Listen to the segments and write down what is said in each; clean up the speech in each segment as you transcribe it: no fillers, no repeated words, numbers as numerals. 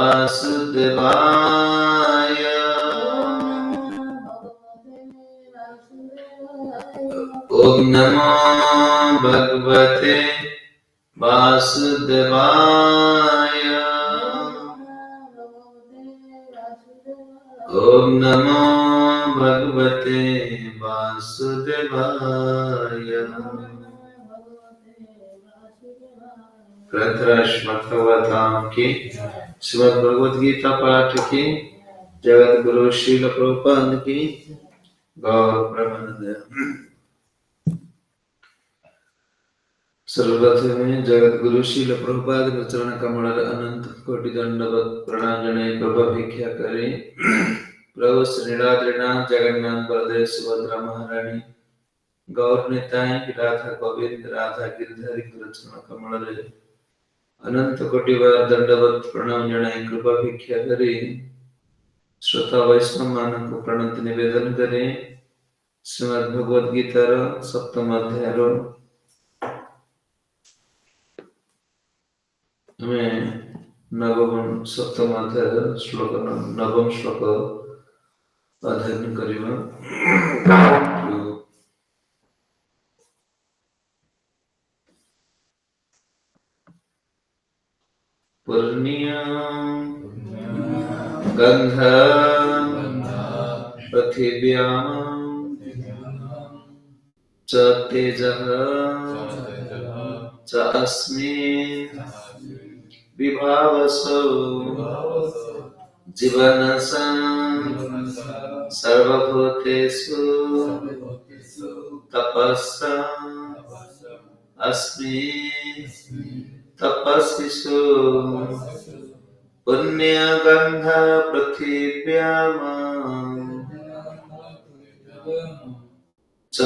वासुदेवाय। ओम नमो भगवते वासुदेवाय। ओम नमो भगवते वासुदेवाय। ग्रंथराज श्रीमद् भगवताम की, श्रीमद् भगवद गीता पाठ की, जगत गुरु श्रील प्रभुपाद की, गौर ब्रह्मानंद। सर्वप्रथमे जगत गुरु श्रील प्रभुपाद चरण कमल अनंत कोटि दंडवत प्रणाम जनाई प्रभा भिक्षा करे। प्रभु श्री नीलाद्रीनाथ जगन्नाथ बलदेव सुभद्रा महारानी गौर निताई राधा गोविंद राधा गिरधारी चरण कमल अनंत कोटि बार दंडवत प्रणाम जनाई कृपा भिक्षा करे। श्रोता वैष्णव मान को प्रणति निवेदन करे। श्रीमद् भगवद गीतार सप्तम अध्याय हमें नवम सप्तम अध्याय श्लोक नवम श्लोक अध्ययन करिबा। पुर्णियां गंधा पृथिव्यां च तेजः च अस्मिन् विभावसो जीवनसं सर्वभूतेषु तपस्सा अस्मि तपस्विषु पुण्यगन्ध पृथिव्यां च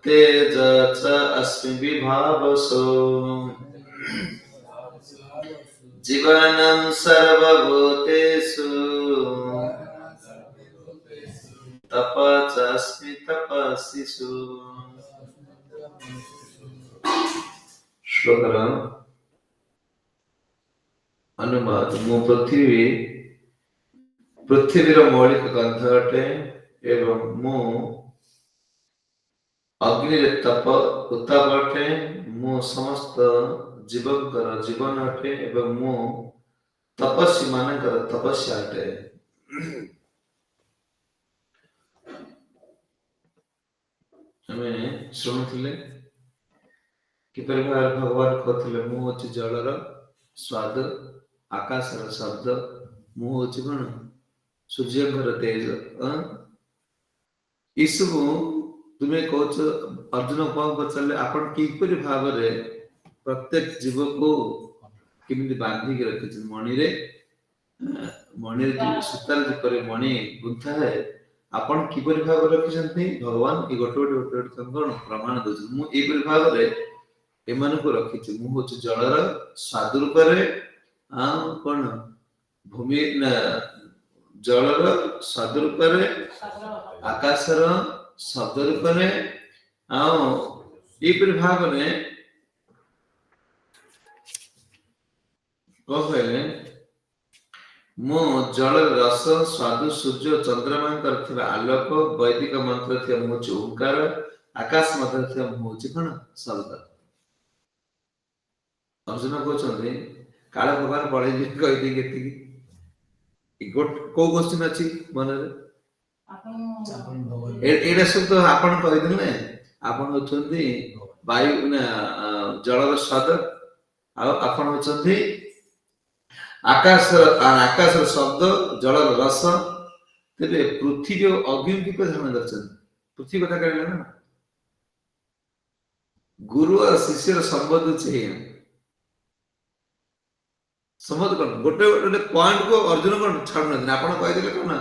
तेज च अस्मि विभावसो जीवनं सर्वभूतेषु तप च अस्मि तपस्विषु। श्लोकर अनुवाद। मु पृथ्वीर मौलिक गंध अटे एवं मु अग्नि तप उत्ताप अटे। मु समस्त जीवकर जीवन अटे एवं मु तपस्वी मानकर तपस्या अटे। हमें शुणुथिले किपरि भाव भगवान कहथिले मु होछि जलर स्वाद आकाशर शब्द मु होछि कोन सूर्यकर तेज। इसबु तुमे कहछ अर्जुन को पचले आपण किपरि भाव रे प्रत्येक जीव को किमिति बांधी के रखिछ मणि रे सूतार जेपरि मणि गुंथा है आपण किपरि भाव रखिछन्ति भगवान ई गोटे कोन प्रमाण दउछ। मु एपरि भाव रे एमान को रखिछ। मु होछ जलर स्वाद रूप रे कोन भूमि न जलर स्वाद रूप रे आकाशर शब्द रूप रे एपरि भाव रे कहले मो जल रस स्वादु सूर्य चंद्रमा करथिबा आलोक वैदिक मंत्र थिया मु ओंकार आकाश मध्य थिया मु होछि कोन शब्द। अर्जुन कहउछन्ति काल भगवान पढै जे कहि दे केति गोट को क्वेश्चन अछि मन रे आपण एडा सब तो आपण कहि दिले आपण होछन्ति वायु न जलर स्वाद आ आपण होछन्ति आकाश शब्द जलर रस। तेरे पृथ्वी और अग्नि की ध्यान दर्शन पृथ्वी कथा कहले ना गुरु और शिष्य संबंध छे संबंध कोन गोटे गोटे पॉइंट को अर्जुन कोन छाड़ न आपण कहि देले कोन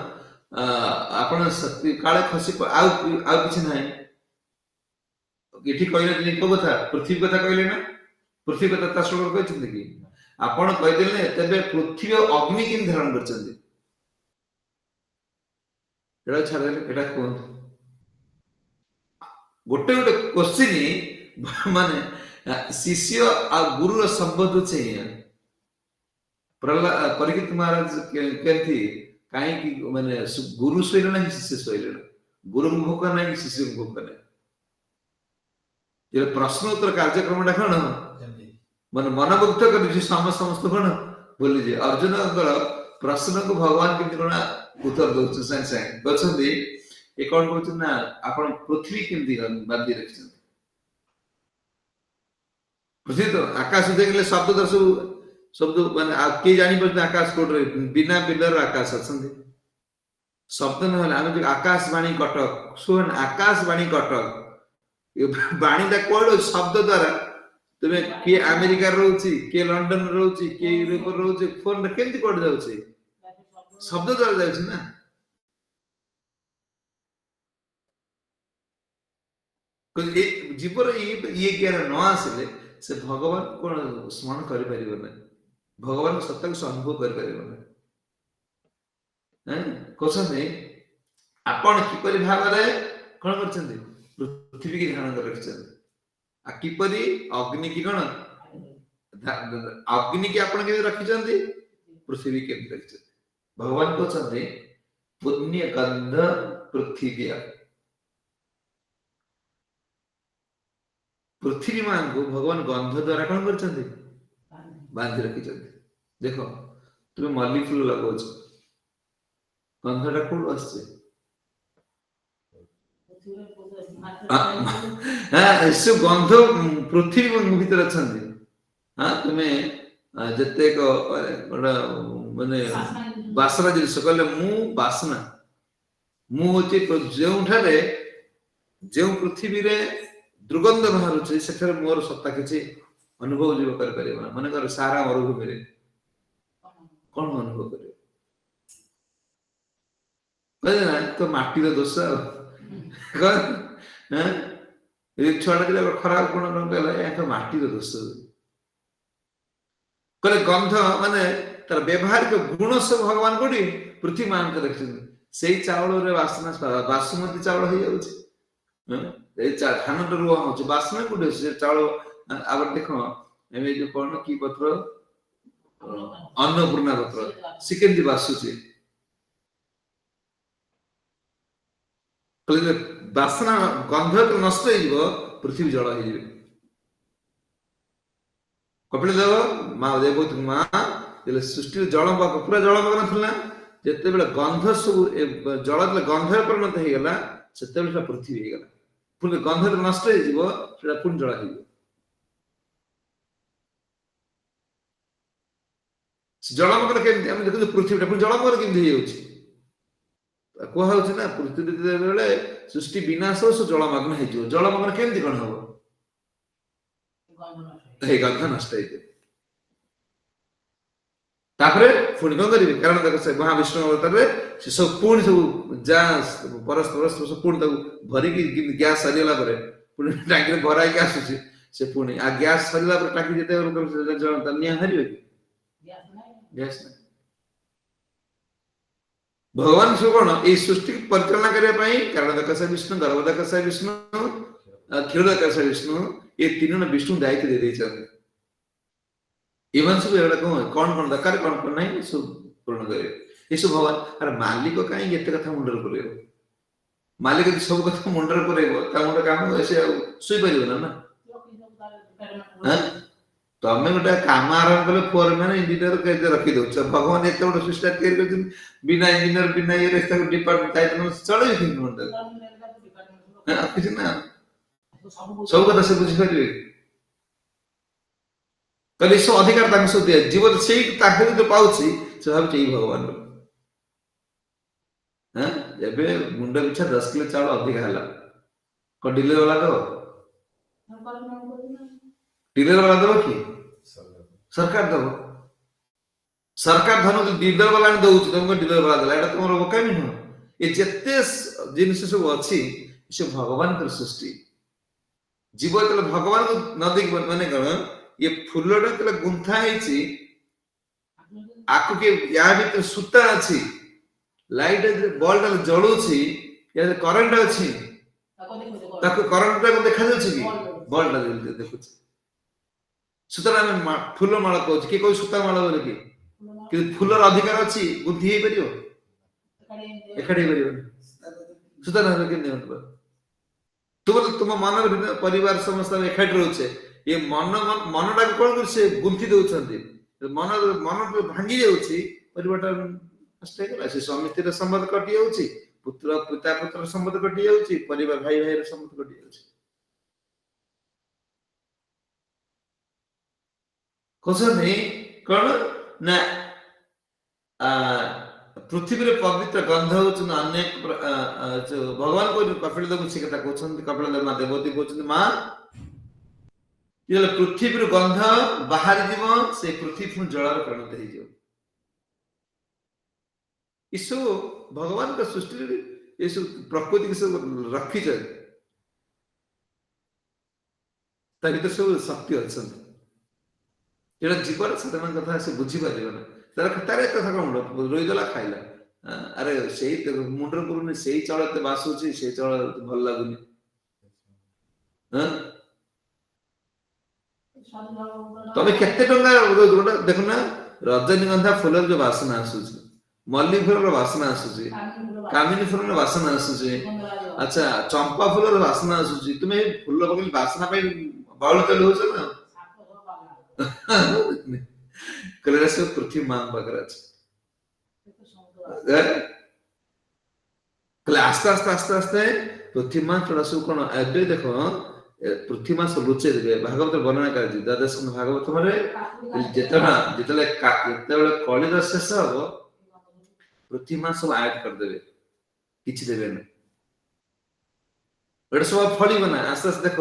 आपण शक्ति काले खसी आ किछ नाही एठी कहले दिन को कथा पृथ्वी कथा कहले ना पृथ्वी कथा ता श्लोक कहछन कि आपण कहि देले तबे पृथ्वी और अग्नि किन धारण करछन्ति एडा छाड़ले एडा कोन गोटे गोटे क्वेश्चन माने शिष्य आ गुरु रो संबंध छे परीक्षित महाराज केमती कहीं माने गुरु शैल ना शिष्य शैल गुरु भोक ना शिष्य भोक ना ये प्रश्न उत्तर कार्यक्रम कौन मन मनमुग्ध कर समस्त कौन बोली जे अर्जुन प्रश्न को भगवान केमती कौन उत्तर दौर साइंस बचंदी ये कौन कहते ना आपण पृथ्वी केमती बांधी रखिछन पृथ्वी तो आकाश देखले शब्द दर्श शब्द माने के जानी पड़ते आकाश कोड रे बिना पिलर आकाश अछंदी शब्द न हला हम आकाशवाणी कटक सुन आकाशवाणी कटक ये वाणी दा कोड शब्द द्वारा तबे के अमेरिका रहउची के लंडन रहउची के यूरोप रहउची फोन रे केमती कोड जाउची शब्द द्वारा जाउची ना जीवर ये ज्ञान न आसिले से भगवान कोन स्मरण करि परिबो नै भगवान सत्य को अनुभव कर परिबो नै हैं कोसन नै आपण किपरि भाव रे कोन करछन्ती पृथ्वी के ध्यान कर रखछन्ती आ किपरि अग्नि की कोन अग्नि के आपण के रखिछन्ती पृथ्वी के रखछन्ती भगवान कोछन्ती पुण्य गंध पृथ्वी पृथ्वी मान को भगवान गंध द्वारा कौन करछन्ती बांधी रखिछन्ती देखो तुम मल्ली फूल लगाउछ गंधटा कोड आछे हां से गंध पृथ्वी भीतर अछन्ती हां तुमे जते को माने वासना जिनिस कहले मु वासना मु होचे जेउठारे जेउ पृथ्वी रे दुर्गंध बाहर से मोर सत्ता किसी अनुभव जीव कर परिबा माने कर सारा मरुभूमि रे कोन अनुभव करे कहले ना तो माटी रो दोष कौन हैं ये छोड़ा के खराब गुण न कहला या तो माटी रो दोष कहले गंध माने तर व्यवहारिक गुण सब भगवान कोडी पृथ्वी मान के रखछन सेही चावल रे वासना बासमती चावल हो जाउछ ए धान तो रुआ हो बासना गुडे से चावल आब देखो एमे जो कोन की पत्र अन्नपूर्णा पत्र सिकेंदी बासुची कहले बासना गंध तो नष्ट हो जीवो पृथ्वी जल हो जीवो कपिल देव मां देवत मां जेले सृष्टि जल पूरा जल मग्न थिला जेते बेले गंध सब जल गंध परिणत हो गला सेते बेले पृथ्वी हो गला पुणे गंध नष्ट हो जीवो सेटा पुन जल हो जलमग्न केमती हम देखु पृथ्वीटा पुन जलमग्न केमती हो जाउची को होउची ना पृथ्वी बेले सृष्टि विनाश हो सो जलमग्न हो जीवो जलमग्न केमती कोन हो हे गंध नष्ट हो तापरे पुणी कोन करिवे कारण देखो से महाविष्णु अवतार रे से सब पुणी सब जा परस्पर सब पुणी तक भरी की गैस सरिला परे पुणी टांकी रे भराई के आसुची से पुणी आ गैस सरिला पर टांकी जेते जन तन्या हरिवे गैस नहीं भगवान से कोन ए सृष्टि परिचालना करे पई कारण देखो से विष्णु गर्भदक से विष्णु क्षीरदक से विष्णु ये तीनों विष्णु दायित्व दे देछन इवन सब एवडा कौन दरकार कौन नहीं सब पूर्ण करे ये सब भगवान अरे मालिक कहीं एते कथा मुंडर करेबो मालिक सब कथा मुंडर करेबो ता मुंडर काम ऐसे सुई परिबो ना हां तो हमें गोटे काम आरंभ कले फोरमैन इंजीनियर के रखी दो भगवान एते बड़ सिस्टम तैयार कर बिना इंजीनियर बिना ये रेस्ता डिपार्टमेंट ताई चले कि मुंडर हां किछ ना सब कथा से बुझी परिबे कले सो अधिकार तांग सो दिया जीवन से ताके जो पाउची से भाव चई भगवान हां एबे मुंडा पिछा 10 किलो चावल अधिक हला को डीलर वाला दो डीलर वाला दो की सरकार दो सरकार धन डीलर वाला ने दउची तुमको डीलर वाला दला एटा तुमरो बकामी न ए जत्ते जिनिस सब अछि से भगवान कर सृष्टि जीव तले भगवान को न देख माने कण ये फुलटा तले गुंथा हैछि आकु के या भीतर सूता अछि लाइट बॉल जळू छी या करंट अछि ताको करंट को देखा जाउछि कि बॉल देखु छी सूता में फूल माला कहू कि कोई सूता माला बोले कि କିନ୍ତୁ ଫୁଲର ଅଧିକାର ଅଛି, ବୁଦ୍ଧି ହେଇପାରିବ ଏକାଠି ହେଇପାରିବନି। ସୁତରାଂ କେମିତି ହବ? ତୁମ ମନର ଭିତରେ ପରିବାର ସମସ୍ତେ ଏକାଠି ରହୁଛେ, ଏ ମନଟାକୁ କଣ କରୁছে ଗୁନ୍ଥି ଦଉଛନ୍ତି, ମନ ଭାଙ୍ଗି ଯାଉଛି, ପରିବାରଟା ନଷ୍ଟ ହେଇଗଲା। ସେ ସ୍ୱାମୀ ସ୍ତ୍ରୀର ସମ୍ବନ୍ଧ କଟି ଯାଉଛି, ପିତା ପୁତ୍ରର ସମ୍ବନ୍ଧ କଟି ଯାଉଛି, ପରିବାର ଭାଇ ଭାଇର ସମ୍ବନ୍ଧ କଟି ଯାଉଛି। କହୁଛନ୍ତି କଣ ନା ପୃଥିବୀରେ ପବିତ୍ର ଗନ୍ଧ ହଉଛନ୍ତି ଅନେକ ଭଗବାନ କହୁଛନ୍ତି, କପିଳ ଦେବ ସେ କଥା କହୁଛନ୍ତି, କପିଳ ଦେବ ମା ଦେବତୀ କହୁଛନ୍ତି, ମା ଯେତେବେଳେ ପୃଥିବୀରୁ ଗନ୍ଧ ବାହାରି ଯିବ, ସେ ପୃଥିବୀ ପୁଣି ଜଳରେ ପରିଣତ ହେଇଯିବ। ଏସବୁ ଭଗବାନଙ୍କ ସୃଷ୍ଟିରେ ଏସବୁ ପ୍ରକୃତିକୁ ସବୁ ରଖିଛନ୍ତି, ତା ଭିତରେ ସବୁ ଶକ୍ତି ଅଛନ୍ତି। ଏଇଟା ଜୀବନ ସାଧାରଣ କଥା, ସେ ବୁଝିପାରିବ ନା। ତାର ଏତେ କଥା କଣ ରୋଇଦେଲା ଖାଇଲା, ଆରେ ସେଇ ମୁଣ୍ଡରେ ପଡୁନି, ସେଇ ଚାଉଳ ଏତେ ବାସୁଛି, ସେଇ ଚାଉଳ ଭଲ ଲାଗୁନି। ତମେ କେତେ ଟଙ୍କା ଦେଖୁନା, ରଜନୀଗନ୍ଧା ଫୁଲର ଯୋଉ ବାସନା ଆସୁଛି, ମଲ୍ଲି ଫୁଲର ବାସନା ଆସୁଛି, କାମିନୀ ଫୁଲର ବାସନା ଆସୁଛି, ଆଚ୍ଛା ଚମ୍ପା ଫୁଲର ବାସନା ଆସୁଛି, ତୁମେ ଫୁଲ ପକେଇ ବାସନା ପାଇଁ ବାଉଳ ତେଲ ହଉଛ ନା? କହିଲେ ସବୁ ପୃଥିବୀ ମାଙ୍କ ପାଖରେ ଅଛି। ଆସ୍ତେ ଆସ୍ତେ ଆସ୍ତେ ଆସ୍ତେ ପୃଥିବୀ ମା ସେଟା ସବୁ କଣ ଏବେ ଦେଖ, ପୃଥିବୀ ମା ସବୁ ଲୁଚେଇ ଦେବେ। ଭାଗବତ ବର୍ଣ୍ଣନା କରାଯାଇଛି ଦ୍ୱାଦଶ ଭାଗବତରେ, ଯେତେବେଳେ କଳିର ଶେଷ ହବ, ପୃଥିବୀ ମା ସବୁ ଆୟତ କରିଦେବେ, କିଛି ଦେବେନି। ଏଟା ସବୁ ଫଳିବ ନା। ଆସ୍ତେ ଆସ୍ତେ ଦେଖ,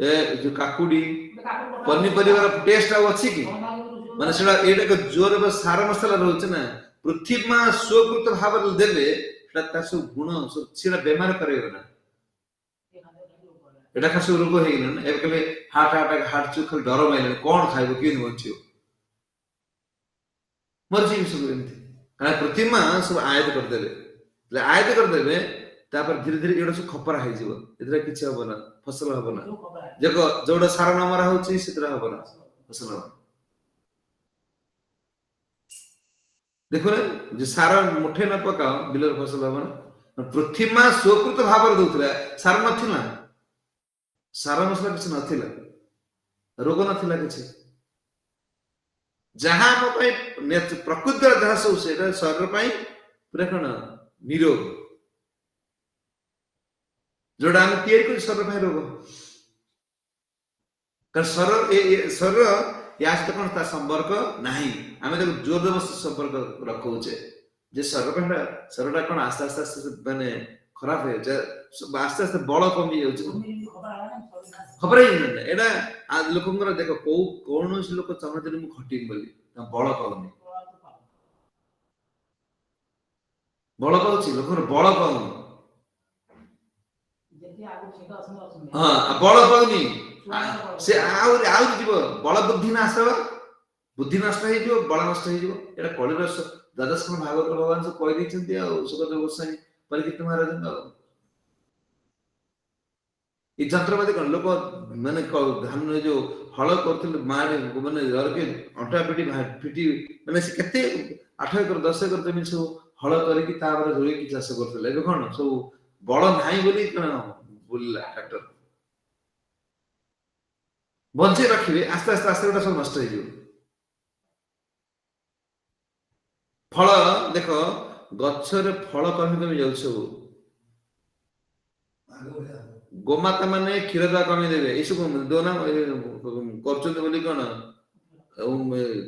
ଏ ଯୋଉ କାକୁଡି ପନିପରିବାର ଟେଷ୍ଟ ଆଉ ଅଛି କି? ମାନେ ସେଟା ଏଇଟା ଜୋର ସାର ମସଲା ରହୁଛି ନା। ପୃଥିବୀ ମା ସ୍ୱକୃତ ଭାବରେ ଦେବେ, ସେଟା ତାର ସବୁ ଗୁଣ ସେଟା ବେମାର କରେଇବ ନା। ଏଟା ଖାଲି ସବୁ ରୋଗ ହେଇଗଲା ନା। ଏବେ ଖାଲି ହାର୍ଟ ଚୋକ୍, ଖାଲି ଡର ମାଇଲାଣି, କଣ ଖାଇବ, କେମିତି ବଞ୍ଚିବ, ମରିଯିବି ସବୁ ଏମିତି। କାରଣ ପୃଥିବୀ ମା ସବୁ ଆୟତ କରିଦେବେ, ଆୟତ କରିଦେବେ, ତାପରେ ଧୀରେ ଧୀରେ ଏଗୁଡା ସବୁ ଖପରା ହେଇଯିବ, ଏଥିରେ କିଛି ହବ ନା, ଫସଲ ହବ ନା। ଦେଖ ଯୋଉଟା ସାର ନ ମରା ହଉଛି ସେଥିରେ ହବ ନା ଫସଲ। ଦେଖୁନ, ଯେ ସାର ମୁଠେ ନ ପକାଅ ବିଲରେ ଫସଲ ହବ ନା। ପୃଥିବୀ ମା ସ୍ୱକୃତ ଭାବରେ ଦଉଥିଲା, ସାର ନଥିଲା, ସାର ମସଲା କିଛି ନଥିଲା, ରୋଗ ନଥିଲା କିଛି। ଯାହା ଆମ ପାଇଁ ପ୍ରକୃତିର ଯାହା ସବୁ, ସେଇଟା ଶରୀର ପାଇଁ ପୁରା କଣ ନିରୋଗ। ଯୋଉଟା ଆମେ ତିଆରି କରୁଛୁ ଶରୀର ପାଇଁ ରୋଗ। କାରଣ ଶରୀର ୟା ସହିତ କଣ ତା ସମ୍ପର୍କ ନାହିଁ, ଆମେ ତାକୁ ଜୋର ଜବରଦସ୍ତି ସମ୍ପର୍କ ରଖୁଛେ। ଯେ ଶରୀରଟା କଣ ଆସ୍ତେ ଆସ୍ତେ ଆସ୍ତେ ମାନେ ଖରାପ ହେଇଯାଉଛି, ଆସ୍ତେ ଆସ୍ତେ ବଳ କମି ଯାଉଛି। ଖବର ହେଇନି ଏଇଟା ଲୋକଙ୍କର। ଦେଖ କୌଣସି ଲୋକ ଚାହୁଁଛନ୍ତି ମୁଁ ଖଟିବି ବୋଲି, ବଳ ପାଉନି, ବଳ ପାଉଛି, ଲୋକଙ୍କର ବଳ ପାଉନି। ହଁ, ବଳ ପାଉନି, ସେ ଆହୁରି ଯିବ, ବଳ ବୁଦ୍ଧି ନାଶ, ବୁଦ୍ଧି ନଷ୍ଟ ହେଇଯିବ, ବଳ ନଷ୍ଟ ହେଇଯିବ। ଏଇଟା କଳିର ଦ୍ୱାଦଶ ଭାଗବତ ଭଗବାନ ସବୁ କହିଦେଇଛନ୍ତି ଆଉ, ସୁଖଦେବ ଗୋସ୍ୱାମୀ ପରୀକ୍ଷିତ ମହାରାଜଙ୍କ। ଏଇ ଯନ୍ତ୍ରପାତି କଣ, ଲୋକ ମାନେ ଧାନ ଯୋଉ ହଳ କରୁଥିଲେ, ମାରେ ମାନେ ଅଣ୍ଟା ପିଟି ମାନେ ସେ କେତେ 8 ଏକର 10 ଏକର ଜମି ସବୁ ହଳ କରିକି ତାପରେ ରୋଇକି ଚାଷ କରୁଥିଲେ। ଏବେ କଣ ସବୁ ବଳ ନାହିଁ ବୋଲି କଣ ବୁଲିଲା ଟ୍ରାକ୍ଟର। ବଞ୍ଚେଇ ରଖିବେ, ଆସ୍ତେ ଆସ୍ତେ ଆସ୍ତେ ଗୋଟେ ସବୁ ନଷ୍ଟ ହେଇଯିବ। ଫଳ ଦେଖ, ଗଛରେ ଫଳ କମି କମି ଯାଉଛି ସବୁ। ଗୋମାତା ମାନେ କ୍ଷୀର ଦବା କମେଇଦେବେ, ଏଇସବୁ ଦଉନା କରୁଛନ୍ତି ବୋଲି କଣ,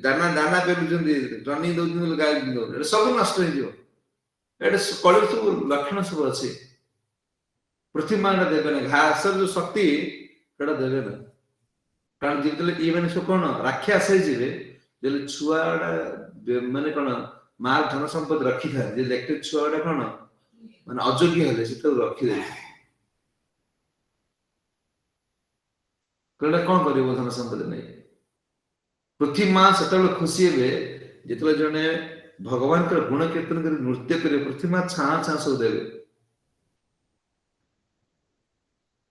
ଦାନା ପେଲୁଛନ୍ତି, ଟ୍ରନିଂ ଦଉଛନ୍ତି ବୋଲି ଗାଈ ଦଉଛନ୍ତି, ଏଟା ସବୁ ନଷ୍ଟ ହେଇଯିବ। ଏଟା କଳିର ସବୁ ଲକ୍ଷଣ ସବୁ ଅଛି। ପୃଥିବୀ ମା ଦେବେ ନା, ଘାସର ଯୋଉ ଶକ୍ତି ସେଟା ଦେବେ ନା। କାରଣ ଯେତେବେଳେ ଇଏ ମାନେ ସବୁ କଣ ରାକ୍ଷସ ହେଇଯିବେ, ଯେତେବେଳେ ଛୁଆଟା ମାନେ କଣ ମା ଧନ ସମ୍ପତ୍ତି ରଖିଥାଏ, ଯେ ଦେଖିବେ ଛୁଆ ଗୁଡା କଣ ମାନେ ଅଯୋଗ୍ୟ ହେଲେ ସେଟାକୁ ରଖିଦେବେ। କହିଲେ କଣ କରିବ ଧନ ସମ୍ପତ୍ତି ନେଇ? ପୃଥିବୀ ମା ସେତେବେଳେ ଖୁସି ହେବେ ଯେତେବେଳେ ଜଣେ ଭଗବାନଙ୍କର ଗୁଣ କୀର୍ତ୍ତନ କରି ନୃତ୍ୟ କରିବେ, ପୃଥିବୀ ମା ଛାଁ ଛାଁ ସବୁ ଦେବେ।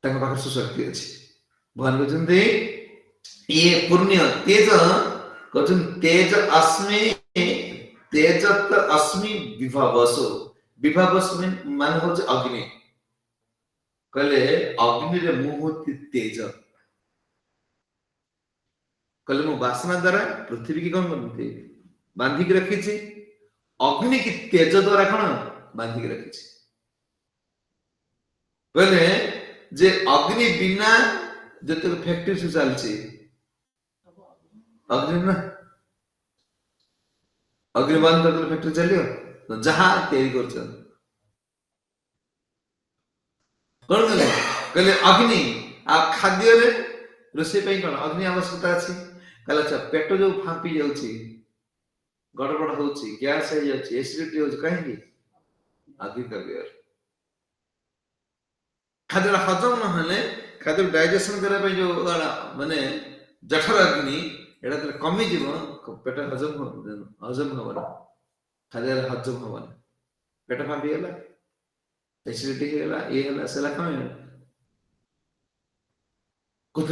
ତାଙ୍କ ପାଖରେ ସୁଶକ୍ତି ଅଛି। ଭଗବାନ କହୁଛନ୍ତି ଇଏ ପୁଣ୍ୟ ତେଜ कहते तेज अस्मि तेजत अस्मि विभवसो विभवस मान हो अग्नि कहले अग्नि रे मु होती तेज कहले मु वासना द्वारा पृथ्वी की कौन करते बांधी के रखी छी अग्नि की तेज द्वारा कौन बांधी के रखी छी कहले जे अग्नि बिना जते फैक्ट्री से चलची अग्नि ना अग्नि बंद कर फैक्ट्री चलियो तो जहां तैयारी कर कौन कहले अग्नि आ खाद्य रे रोषे पे कौन अग्नि आवश्यकता अछि कहले अच्छा पेट जो फांपी जाउची गड़बड़ होउची गैस हो जाउची एसिडिटी होउची कहीं अग्नि का व्यवहार खाद्य हजम न हले खाद्य डाइजेशन करे पे जो माने जठर अग्नि एटा तो कमी जीव पेट हजम हबना खाद्य हजम हबना पेट फांपी गेला एसिडिटी हेला ये हेला सेला कमी कुछ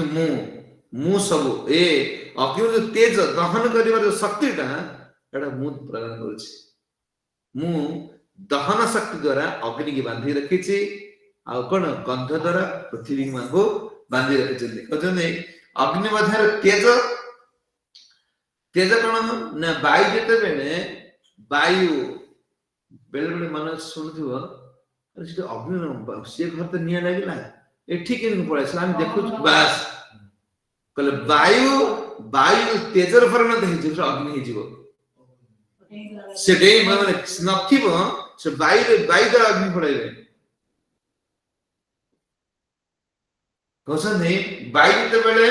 मु सब ए अग्नि जो तेज दहन करिवार जो शक्तिटा एटा मु प्रदान करछि मु दहन शक्ति द्वारा अग्नि की बांधी रखी छी आ कोन गंध द्वारा पृथ्वी को बांधी रखी छी कहजने अग्नि मध्य तेज तेज कोन ना वायु जेते बेले वायु बेले बेले मन सुनथिबो अरे से अग्नि से घर तो निया लागिला एठी के पड़े हम देखु बास कहले वायु वायु तेजर परिणत हे जे अग्नि हे जीवो से डे माने नथिबो से वायु द्वारा अग्नि पड़ेबे कहसन नहीं वायु ते बेले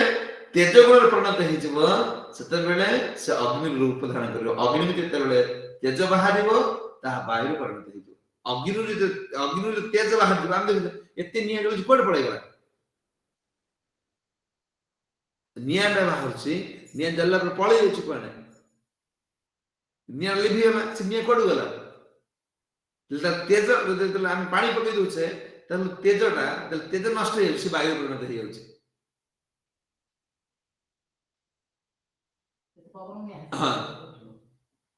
तेज गुण परिणत हे जीवो सेते बेले से अग्नि रूप धारण करियो अग्नि जेते बेले तेज बाहरिबो ता वायु परिणत हे अग्नि तेज बाहर हम देख एते निया जो कोड पड़ेगा निया बाहर छी निया जल्ला पर पळे जाउची कोने निया लिभि गला से निया कोड गला तेज जेतले हम पानी पकई दोछे तल तेजटा तेज नष्ट हे से वायु परिणत हे जाउची हां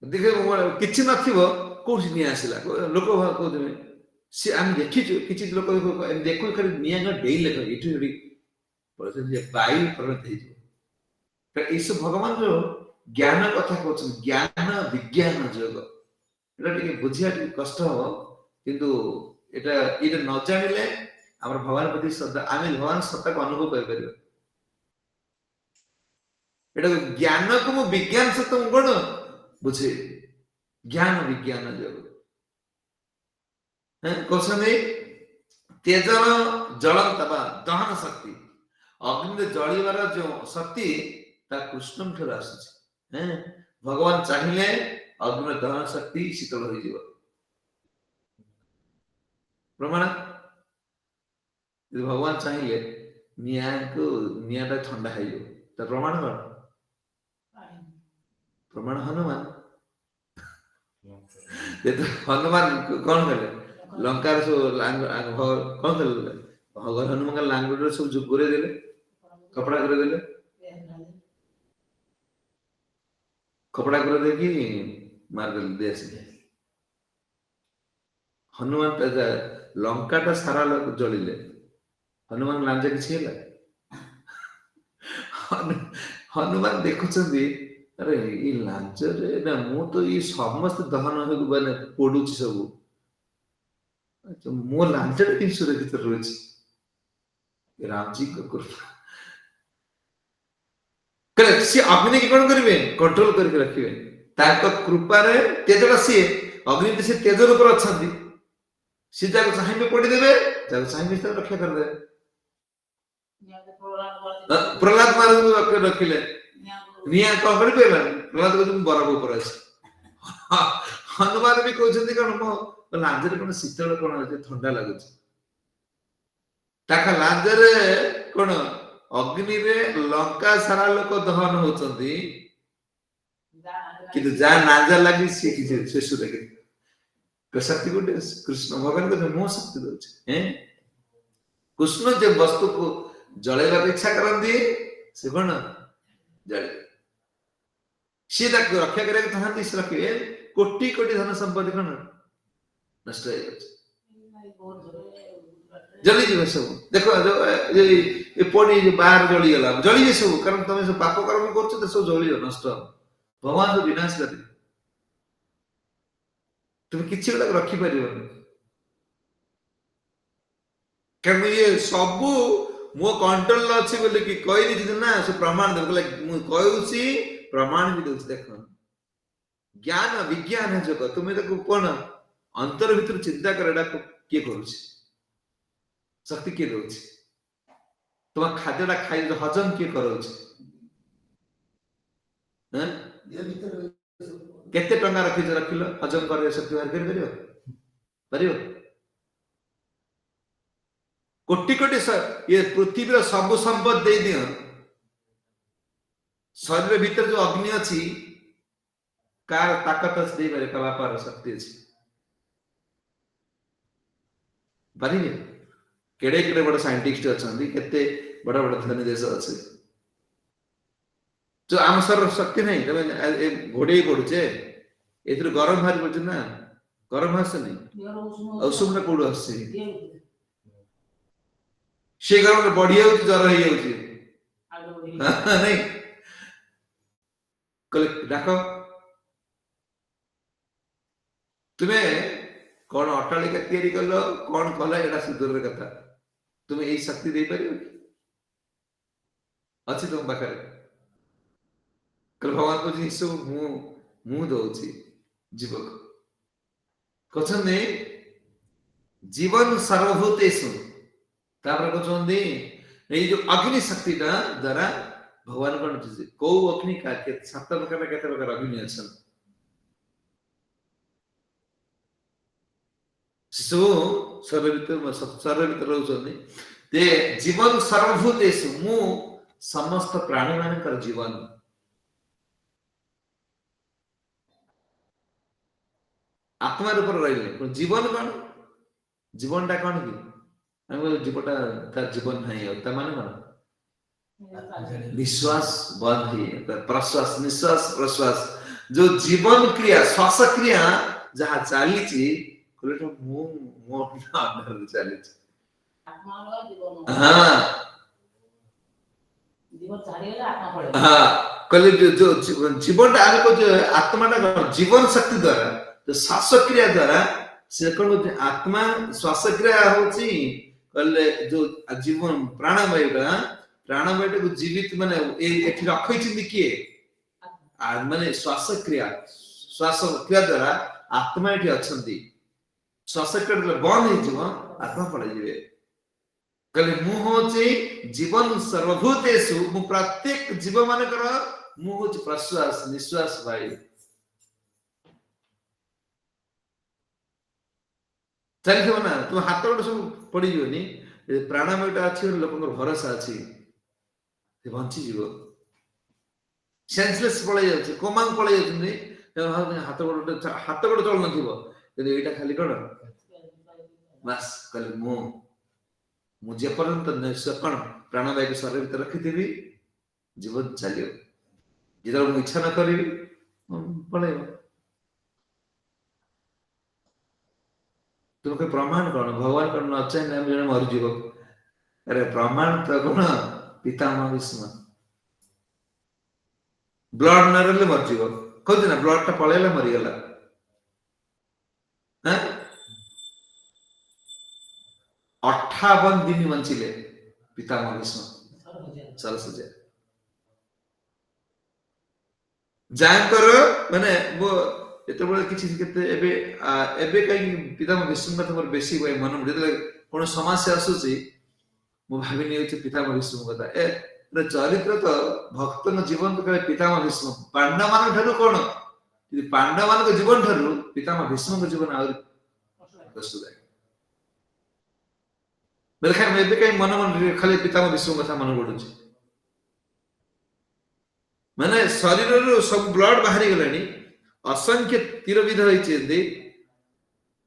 देखे किछि नथिबो कोठी निया आसिला लोक कहते से हम देखिछु किछि लोक देखु खाली निया न डेइले कर इठी इठी बोलते जे वायु परिणत हे तो इस भगवान जो ज्ञान कथा कहछन ज्ञान विज्ञान योग एटा टिके बुझिया टिके कष्ट हो किंतु एटा न जानिले हमर भगवान प्रति श्रद्धा आमे भगवान सत्ता को अनुभव कर परिबे एटा ज्ञान को मु विज्ञान से तुम कोन बुझे ज्ञान विज्ञान योग हैं कोसने तेजन जलंत बा दहन शक्ति अग्नि जळीवार जो शक्ति ता कृष्ण ठर आसी हैं भगवान चाहिए अग्नि दहन शक्ति शीतल हो जीव प्रमाण भगवान चाहिए निया को निया ता ठंडा है जो ता प्रमाण कौन प्रमाण हनुमान ये तो हनुमान कौन करे लंका सो लांग कौन करे भगवान हनुमान का लांगुर सब जो गोरे देले कपड़ा करे देले कपड़ा कर देकी मार देश हनुमान लंका टा सारा लोग जलिले हनुमान लांजा किछि होला हनुमान देखुछंदी अरे ई लांज रे ना मु तो ई समस्त दहन हो बने पोडुछि सब अच्छा मो लांज रे कि सुरक्षित रहछि राम जी को कृपा करे से अग्नि की कोन करिवे कंट्रोल करके रखिवे ताको कृपा रे तेजला सी अग्नि से तेज ऊपर अछंती सी जाको चाहिए पड़ी देबे जाको चाहिए से रक्षा कर दे प्रहलाद महाराज रखिले निया को कर पेला प्रहलाद को तुम बराबर ऊपर अछि हनुमान भी कहउछंती कोन मो लांजरे कोन शीतल कोन ठंडा लागुछ ताका लांजरे कोन अग्नि रे लंका सारा लोक दहन होचंती किंतु जा नाजा लागि से कि से सुरे के शक्ति गुटे कृष्ण भगवान को मोह शक्ति दोछ हैं कृष्ण जे वस्तु को जळेला इच्छा करंती से कोन जळे सी रक्षा करने चाहती से रखे कोटी कोटी धन संपत्ति कौन नष्ट हो जल्दी जीव सब देखो जो ये पड़ी जो बाहर जली गला जली सब कारण तुम सब पाप कर्म करछ तो सब जली नष्ट भगवान जो विनाश कर तुम किछि गोटा रखी परिबन कारण ये सब मो कंट्रोल अछि बोले कि कहि दी ना से प्रमाण दे बोले मु कहउछि प्रमाण भी दोछ देखो ज्ञान विज्ञान जग तुम देखो कोन अंतर भीतर चिंता करडा के करूछि शक्ति के दोछ तुम खाद्यटा खाइ हजम के करूछि हैं ये भीतर केते टंगा रखिलो हजम करे शक्ति बाहर कर परियो कोटि कोटि ये पृथ्वी सब संपद दे दियो शरीर भीतर जो अग्नि अछि कार ताकत अछि दे पारे का बापार शक्ति अछि बारिबे केडे केडे बड़ साइंटिस्ट अछंदी केते बड़ बड़ धनी देश अछि जो आम शरीर शक्ति नहीं तबे घोड़े पडुचे एथुर गरम भारी पडुचे ना गरम आसे नहीं औषध कोड आसे से गरम बढ़िया जर हो जाउची नहीं कल डाक तुम्हें कौन अट्टालिका तैयारी कल कौन कला एटा सुदूर कथा तुम्हें यही शक्ति दे पारियो अच्छी तुम पाखरे कल भगवान को जी सब मु दउची जीवक कछन ने जीवन सर्वभूतेषु तापर कहते ये जो अग्नि शक्ति द्वारा भगवान कौन कौ अग्नि का सात प्रकार केते प्रकार अग्नि अछन सो सर्वभूत रहउछन ते जीवन सर्वभूतेषु मु समस्त प्राणी मानकर जीवन आत्मा रूप रहिले जीवन कौन जीवनटा कौन की हम जीवटा तार जीवन नहीं ता माने कौन विश्वास बंद है प्रश्वास निश्वास प्रश्वास जो जीवन क्रिया श्वास क्रिया जहाँ चली ची कोलेटा मो मो अंदर चली ची आत्मा रो जीवन हां जीवन चारिले आत्मा पड़े हां कले जो जीवनटा आगे को आत्माटा जीवन शक्ति द्वारा जो श्वास क्रिया द्वारा से कौन आत्मा श्वास क्रिया होची कले जो जीवन प्राणवायु को जीवित माने एठी रखै छिंदी किए आ माने श्वास क्रिया द्वारा आत्मा एठी अछंती श्वास क्रिया बंद हे जीव आत्मा पड़े जिवे कले मु होची जीवन सर्वभूतेषु मु प्रत्येक जीव मानकर मु होची प्रश्वास निश्वास वायु चलथिबो ना तुम हाथ गोटे सब पड़ी जीवनी प्राणवायुटा अच्छी लोकंर भरोसा अच्छी बंची जीव सेंसलेस पड़े जाउछि कोमा पड़े जाउछि हाथ गोटे चल नथिबो কিন্তু এইটা খালি কোন বাস কলে মু যে পর্যন্ত কোন প্রাণবায়ু শরীর ভিতরে রখিথিবি জীবন চালিও যেটা মু ইচ্ছা না করিবি পড়াইব तुमके प्रमाण कौन भगवान कौन नचाई ना जने मर जीव अरे प्रमाण तो कौन पितामह भीष्म ब्लड नरले मर जीव कहते ना ब्लड टा पळेला मरि गेला हैं 58 दिन बंचिले पितामह भीष्म सरसजे जानकर माने वो एते बळे किछि केते एबे कई पितामह भीष्म कथा मोर बेसी मन मुडे कोन समस्या आसुची मु भाबी नै होछि पितामह भीष्म कथा ए चरित्र तो भक्तन जीवन तो कहे पितामह भीष्म पांडव मान ठरु कोन यदि पांडव मान को जीवन ठरु पितामह भीष्म को जीवन आउर कष्टदायक बेलखा एबे कई मन खाली पितामह भीष्म कथा मन पडुची माने शरीर रो सब ब्लड बाहरी गलानी असंख्य तीर विध होइछे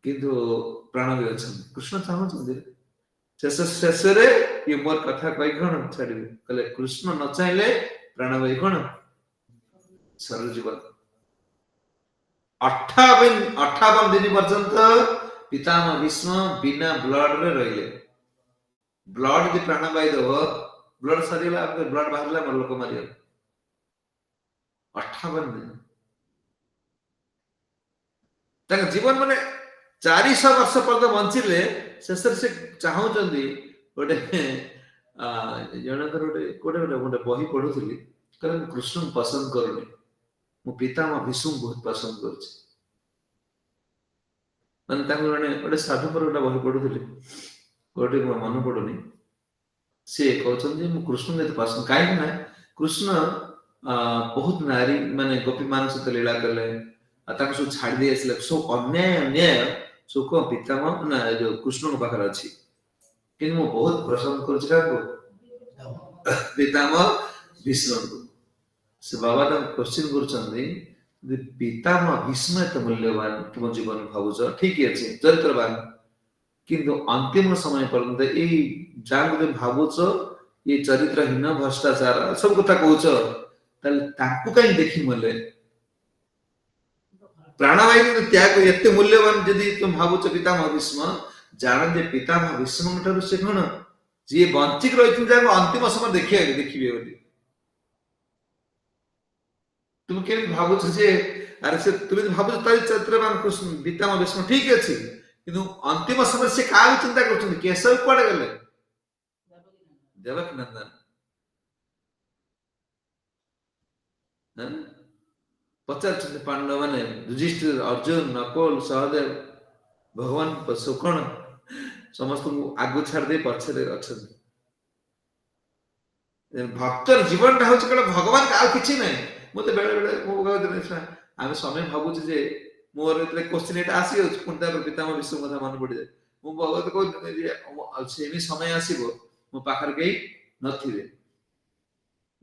किंतु प्राण भी अछन कृष्ण चाहछन शेष रे ये मोर कथा कहि कोन छाडिबे कले कृष्ण न चाहिले प्राण भाई कोन सरल जीवन 58 दिन पर्यंत पितामह भीष्म बिना ब्लड रे रहिले ब्लड यदि प्राणवायु देव ब्लड सरीला ब्लड बाहरला मोर लोक मारिया 58 दिन तक जीवन माने 400 वर्ष पर्यंत बंचिले शेष से चाहउचंदी गोटे जनकर गोटे बही पढुथली कहले मैं कृष्ण को पसंद करूनी मो पितामह भीष्म बहुत पसंद करछि माने तांको गोटे साधु पर गोटे बही पढुथली गोटे मन पडुनी से कहउचंदी मो कृष्ण को पसंद काहे ना कृष्ण बहुत नारी माने गोपी मान सहित लीला कले ताको सब छाड़ दे आसले सब अन्याय अन्याय सब को पितामह ना जो कृष्ण को पाखर अछि कि मो बहुत पसंद करछि काको पितामह भीष्म को से बाबा ता क्वेश्चन करछन्दी पितामह भीष्म त मूल्यवान तुम जीवन भाबुछ ठीक अछि चरित्रवान किंतु अंतिम समय पर्यंत ए जान भाबुछ ये चरित्रहीन भ्रष्टाचार सब कथा कहउछ ताले ताकू कहीं देखि मले प्राणवायु त्याग एते मूल्यवान यदि तुम भाबुछ पितामह भीष्म जान जे पितामह भीष्म ठाରୁ से कोन जे बंचिक रहिथिन जाको अंतिम समय देखिबे बोली तुम के भाबुछ जे अरे से तुम भाबुछ तारी चरित्रवान कृष्ण पितामह भीष्म ठीक अछि किंतु अंतिम समय से का चिंता करछन केशव पड़े गले देवक नंदन पचार पांडव माने युधिष्ठिर अर्जुन नकुल सहदेव भगवान सुकर्ण समस्त आगु छाड़ दे पछरे अछन भक्तर जीवन टा होछ कला भगवान का किछि नै मते बेले बेले मो भगवत आमे समय भाबुछ जे मोर एतले क्वेश्चन एटा आसी होछ पुनता पितामह भीष्म कथा मन पड़ी जाय मो भगवत को जे सेमी समय आसीबो मो पाखर गई नथिबे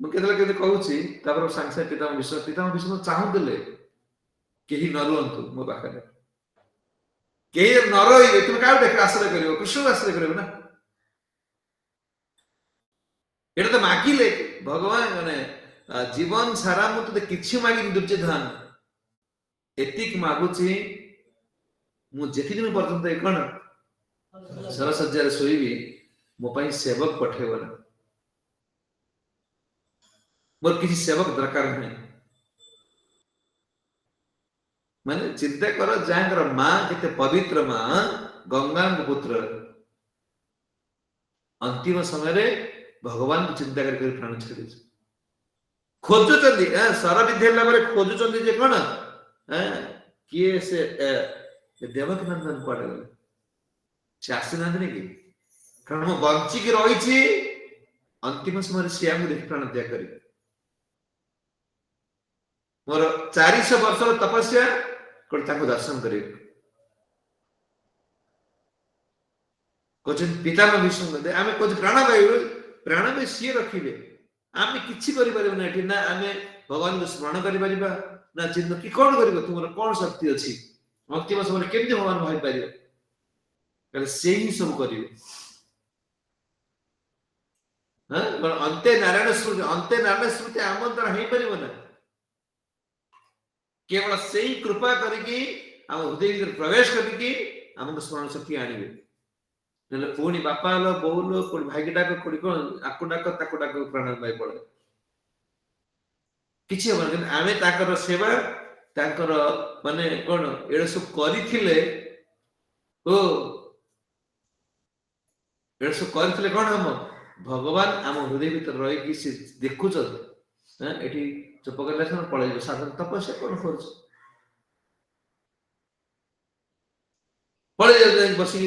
मु केतले केते कहूची तापर सांगसे पितामह भीष्म चाहू देले केही न रुहंतु मो पाखरे केही न रहिबे तुम का देख आश्रय करियो कृष्ण आश्रय करियो ना एटा तो मागिले भगवान माने जीवन सारा मु तो किछि मागिन दुर्योधन एतिक मागुची मु जेति दिन पर्यंत एकण सरसज्जार सोईबी मो पई सेवक पठेबो ना मोर किसी सेवक दरकार नहीं माने चिंता करो जाकर मां केते पवित्र मां गंगा पुत्र अंतिम समय रे भगवान को चिंता करके प्राण छाड़ी खोजुचंदी सारा विद्या लागे खोजुचंदी जे कोन किए से देवक नंदन पड़े गले से आसीनांत नहीं कि कारण बंची की रही अंतिम समय से आम देख प्राण त्याग करी मोर 400 वर्षर तपस्या कोन ताको दर्शन करी कोचिन पितामह भीष्म दे आमे कोच प्राणवायु सिए रखिबे आमे किछि करि परिबो ना एठी ना आमे भगवान को स्मरण करि परिबा ना चिन्ह कि कोन करिबो तुमर कोन शक्ति अछि अंतिम समय केमति भगवान भाई परिबो कले से ही सब करिबे पर अंते नारायण स्मृति आमंत्रण हेई परिबो ना केवल से ही कृपा करके हम हृदय भीतर प्रवेश करके हमको स्मरण शक्ति आनिबे नले पुणी बापा लो बहु लो कोन भागी डाक कोडी कोन आकु डाक प्राण भाई पड़े किछि हमर कि आमे ताकर सेवा ताकर माने कोन एडे सब करिथिले ओ एडे सब करिथिले कोन हम भगवान हम हृदय भीतर रहि कि से देखु छ एठी चपकला सन पळे साधन तपस्या कोन करछ पळे जाय बसी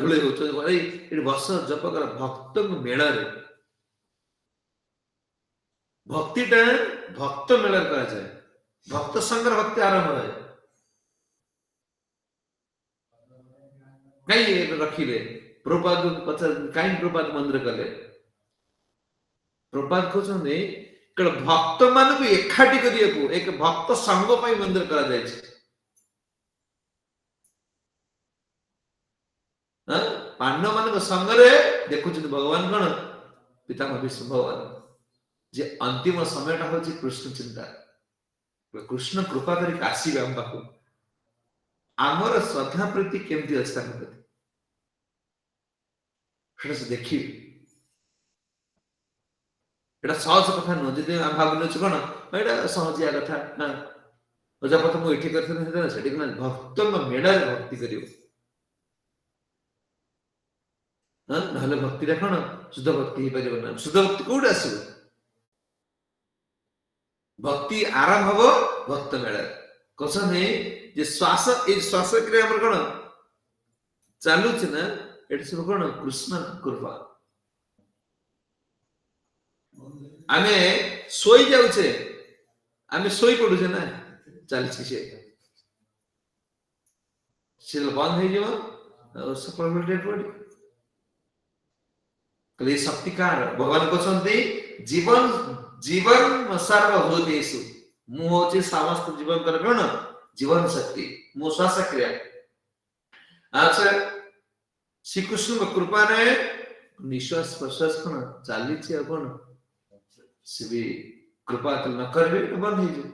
ढुले होछ भाई एठी बस जपकर भक्त मेला रे भक्तिटा भक्त मेला करा जाय भक्त संग भक्ति आरंभ है कई रखिले प्रभुपाद पचा काई प्रभुपाद मंदिर कले प्रभुपाद को छने कल भक्त मान को एकाठी करियको एक भक्त संग पई मंदिर करा जाय छै पांडव मान को संग रे देखु छ भगवान कोन पितामह भीष्म भगवान जे अंतिम समयटा होछि कृष्ण चिंता कृष्ण कृपा करी आसीबे हम पाखु आमर श्रद्धा प्रति केमती अछि ताଙ୍କ प्रति सेटा से देखि एटा सहज कथा न जदि हम भाबनु छ कोन एटा सहजिया कथा ना ओजापत मु एठी करथि सेटा सेठी ना भक्त मेडा भक्ति करियो हां नहले भक्ति रे कोन शुद्ध भक्ति हे परिबो ना शुद्ध भक्ति कोड आसीबो भक्ति आरंभ हबो भक्त मेडा कसम है जे श्वास ए श्वास क्रिया हमर कोन चालू छ ना एटा सब कोन कृष्ण कृपा आमे सोई जाउछे आमे सोई पडुछे ना चालछि से बंद हो जाओ सफल डेड बॉडी कले शक्तिकार भगवान कहते जीवन जीवन सर्वभूतेषु मु होचे समस्त जीवन कर कोन जीवन शक्ति मु श्वास क्रिया अच्छा श्री कृष्ण कृपा रे निश्वास प्रश्वास कोन चाली छी कोन से भी कृपा तो न करबे बंद हो जाए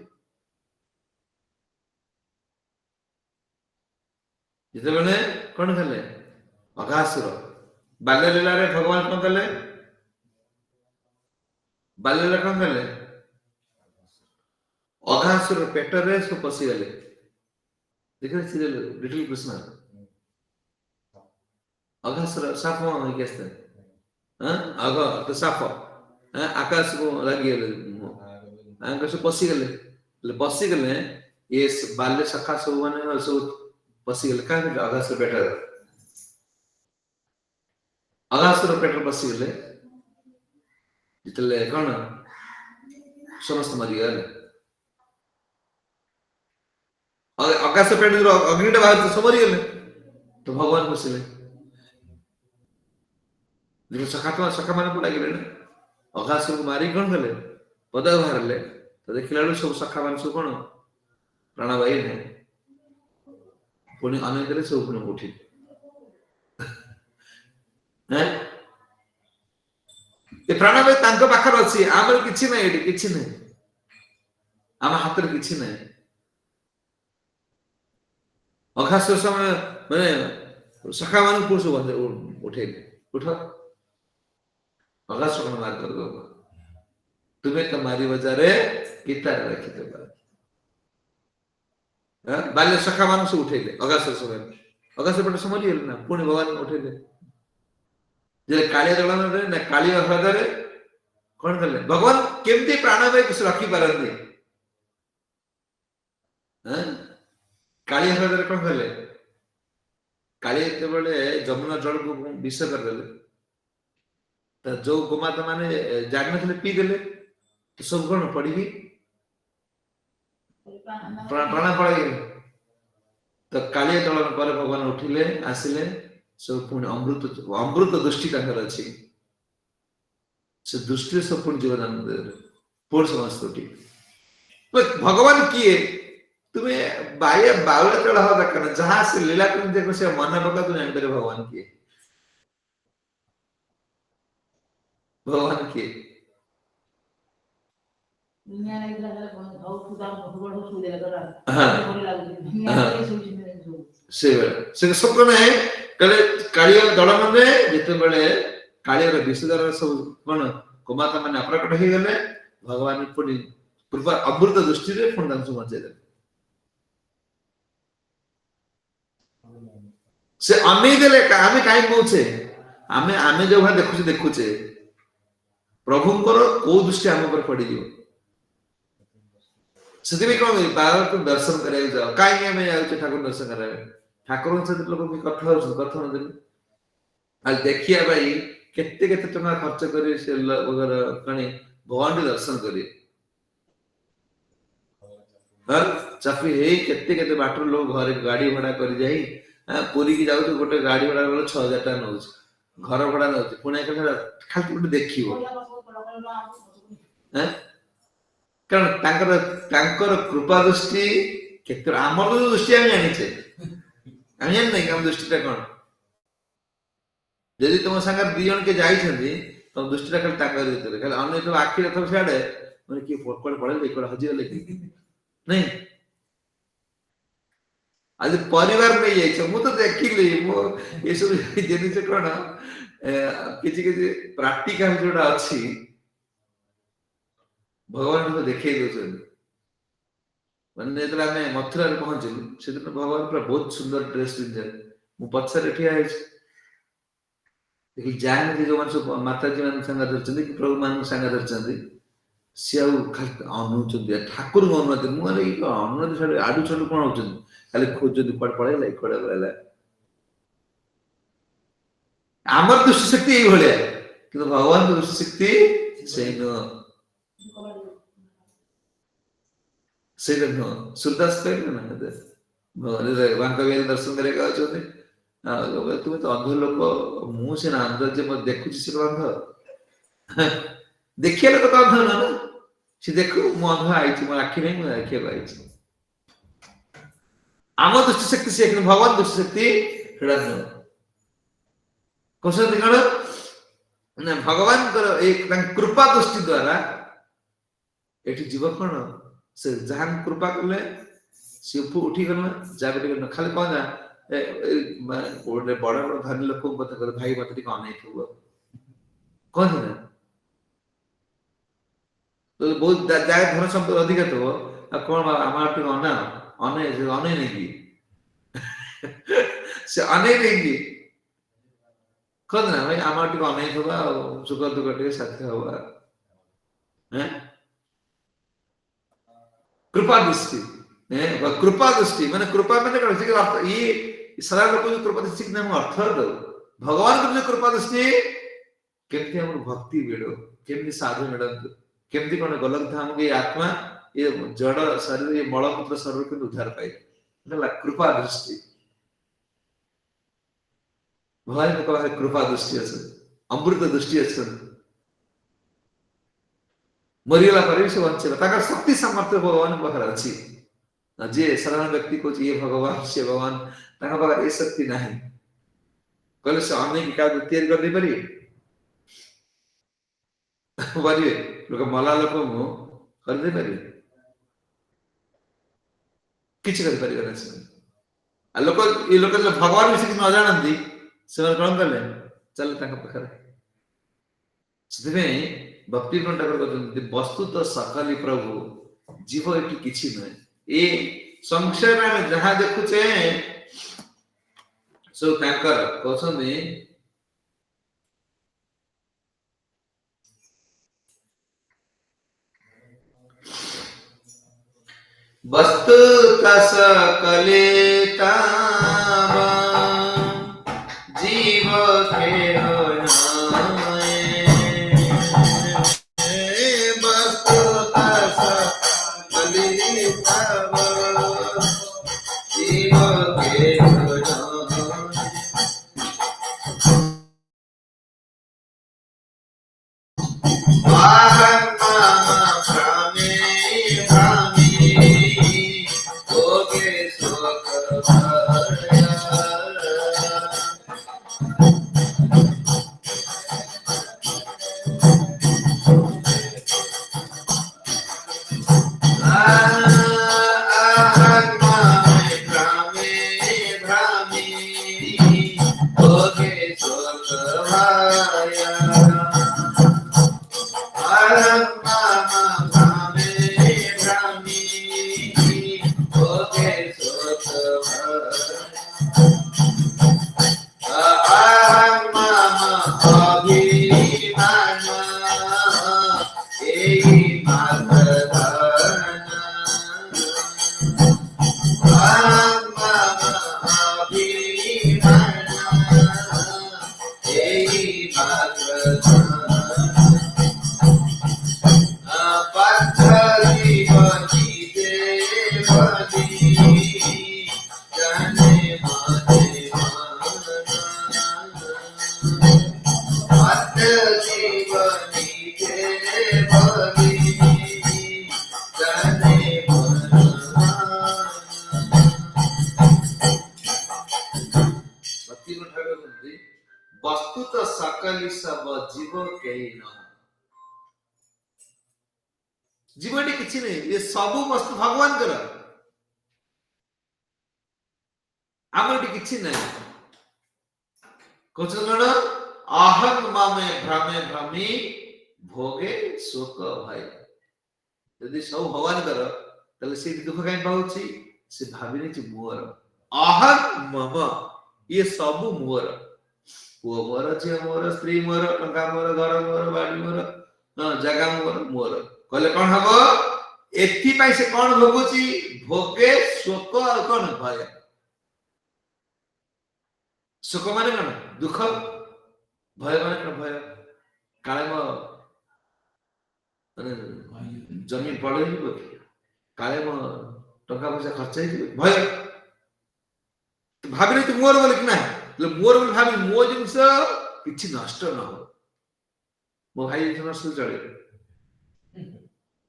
जिते कौन कले अघासुर बाल्य लीला रे भगवान कौन कले बाल्य लीला कौन कले अघासुर पेट रे सब पसी गले देखले सीरियल लिटिल कृष्ण अघासुर साफ हो गेस्ते हां अग तो साफ आकाश को लगी गले आकाश पसी गले ये बाल्य सखा सब माने सब पसी गले का अघासुर पेट अघासुर पेट पसी गले जितले कोन समस्त मरी गले आकाश पेट अग्निटा बाहर सब मरी गले तो भगवान पसिले देखो सखा माने पड़ा गले ना अघासुर को मारी कोन गले पदा बाहरले तो देखिला सब सखा मान सब कोन प्राणवायु है पुणी अनेक देले सब पुणी उठी हैं ए प्राणवायु तांको पाखर अछि आमर किछि नै एठी किछि नै आम हाथ रे किछि नै अघासुर समय माने सखा मान को सब उठे उठ अघासुर को मार कर दो तुम्हें तुम्हारी बजारे किता रखी दे बाल्य सखा मान से उठेले अघासुर समय अघासुर पेट समझी गेल ना पुणी भगवान उठेले जे कालिया दलन रे ना कालिया हृदय रे कोन करले भगवान केमती प्राणवायु को रखी पारंदी हैं कालिया हृदय रे कोन करले कालिया के बेले जमुना जल को विष कर देले त जो गोमाता माने जाग नथले पी देले तो सब कोन पड़ी प्राण पड़े तो कालिया दलन पर भगवान उठिले आसिले सब पुणी अमृत अमृत दृष्टि ताकर अछि से दृष्टि सब पुणी जीवदान दे पुर समस्त उठी भगवान किए तुम्हें बाह्य बावला चढ़ा हो दरकार जहां से लीला तुम देखो से मन बका तू जान करे भगवान किए भगवान किए दुनिया ने इधर है बहुत खुदा बहुत बड़ सुन दे करा हां दुनिया के से सब कोन है कले कालिया दल माने जेते बेले कालिया रे विषधर सब कोन कुमाता माने अप्रकट हो गले भगवान पुणी कृपा अमृत दृष्टि रे पुणी दान समझे दे से आमे देले आमे काई कहूछे आमे जो भा देखुचे प्रभुंकर को दृष्टि आम पर पड़ी दियो सेति कोन बार को दर्शन करे जाओ काई आमे जाउ ठाकुर दर्शन करे ठाकुर से लोग भी कथा न देले आ देखिया भाई केते केते टका खर्च करे से वगैरह कने भगवान दर्शन करे हर चाफी हे केते केते बाटर लोग घर गाड़ी भाड़ा कर जाई पुरी की जाउ तो गोटे गाड़ी भाड़ा वाला 6000 टका नउछ घर भाड़ा नउछ पुणे खाली गोटे देखिबो हैं कारण तांकर कृपा दृष्टि केते हमर दृष्टि हम जानि छे हम जानि नै हम दृष्टिटा कोन यदि तुम संग दु जन के जाई छथि तो दृष्टिटा खाली ताकर भीतर खाली अन्य तो आखि रथ छाडे माने की फोकड़ पड़े लेकोड़ हजी लेके नहीं आज परिवार नहीं जाइछ मु तो देखिली मो ये सब जिनिस कोन किछि किछि प्रैक्टिकल जोडा अछि भगवान को देखै दोछन माने जेतला हमें मथुरा रे पहुंचलु सेदिन भगवान पूरा बहुत सुंदर ड्रेस पिंधे मु पछरे ठिया आइछ देखि जान जे जो मानस माताजी मान संग धरछन्ती कि प्रभु मान संग धरछन्ती सियाउ खाली अनुचन्ती ठाकुर अनुमति मु अरे अनुमति छाड़ आडू छाड़ कोन होछन खाली खोजन्ती पड़ पड़ेला कोडा पड़ेला आमर दृष्टि शक्ति एई भलिया किंतु भगवान को दृष्टि शक्ति सेनो सेनो सुरदास पे ना दे भगवान रे वांका वे दर्शन करे का छथि तुम तो अंध लोक मु से ना अंध जे म देखु छी से अंध देखिए लोक तो अंध ना से देखु मु अंध आइछि मो आखि नै मु आखि आइछि आम दृष्टि शक्ति से भगवान दृष्टि शक्ति हेडा कोसत कण ना भगवान एक कृपा दृष्टि द्वारा एठी जीव कोन से जहां कृपा करले से उठी गला जाबे न खाली कोन जा ओडे बड़ बड़ धनी लोक को बता कर भाई मत टिक अनै थबो कोन ना तो बहुत जाय धन संपत्ति अधिक तो कोन आमार टिक अना अनै नै की से अनै नै की कोन ना भाई आमार टिक अनै थबा सुख दुख टिक साथी होबा हैं कृपा दृष्टि कृपा दृष्टि माने कृपा माने कौन से अर्थ ये सारा लोग जो कृपा दृष्टि नाम अर्थ दो भगवान को जो कृपा दृष्टि केमती हम भक्ति बेडो केमती साधु मेडंत केमती कोन गलत धाम के आत्मा ये जड़ शरीर ये मलमूत्र शरीर को उद्धार पाए मतलब कृपा दृष्टि भगवान को कहा कृपा दृष्टि আছে अमृत दृष्टि আছে मरियला पर से वंचित ताकर शक्ति सामर्थ्य भगवान पाखर अछि जे साधारण व्यक्ति को ये भगवान से भगवान ताका पाखर ए शक्ति नाही कहले से अन्य की का तैयार कर दे पारी बारी लोक मला लोक मु कर दे पारी किछ कर पारी ना से आ लोक ये लोक भगवान विषय न जानंती से कोन करले चल ताका पाखर ସେଥିପାଇଁ भक्ति ठाकुर कहते वस्तु तो सकली प्रभु जीव एटी किछि नै ए संसार में जहां देखुचे सो ताकर कहछनी वस्तु का सकलेता जीव के हो वस्तु तो सकली सब जीव कई न जीवटी किछि नै ये सब वस्तु भगवान कर आमटी किछि नै कोचन अहम मामे भ्रमे भ्रमी भोगे शोक भय यदि सब भगवान कर तले से दुख काई पाउछि से भाबिने कि मोर अहम मम ये सब मोर पुओ मोर झियो मोर स्त्री मोर टंका मोर घर मोर बाड़ी मोर जगह मोर मोर कहले कोन हबो एथि पई से कोन भोगुछि भोगे शोक और कोन भय शोक माने कोन दुख भय माने कोन भय काले म जमीन पड़े काले म टंका पैसा खर्च भय भाबिले तू मोर बोले कि ना मोर बोले भाबी मो जिनस किछि नष्ट न हो मो भाई नष्ट चले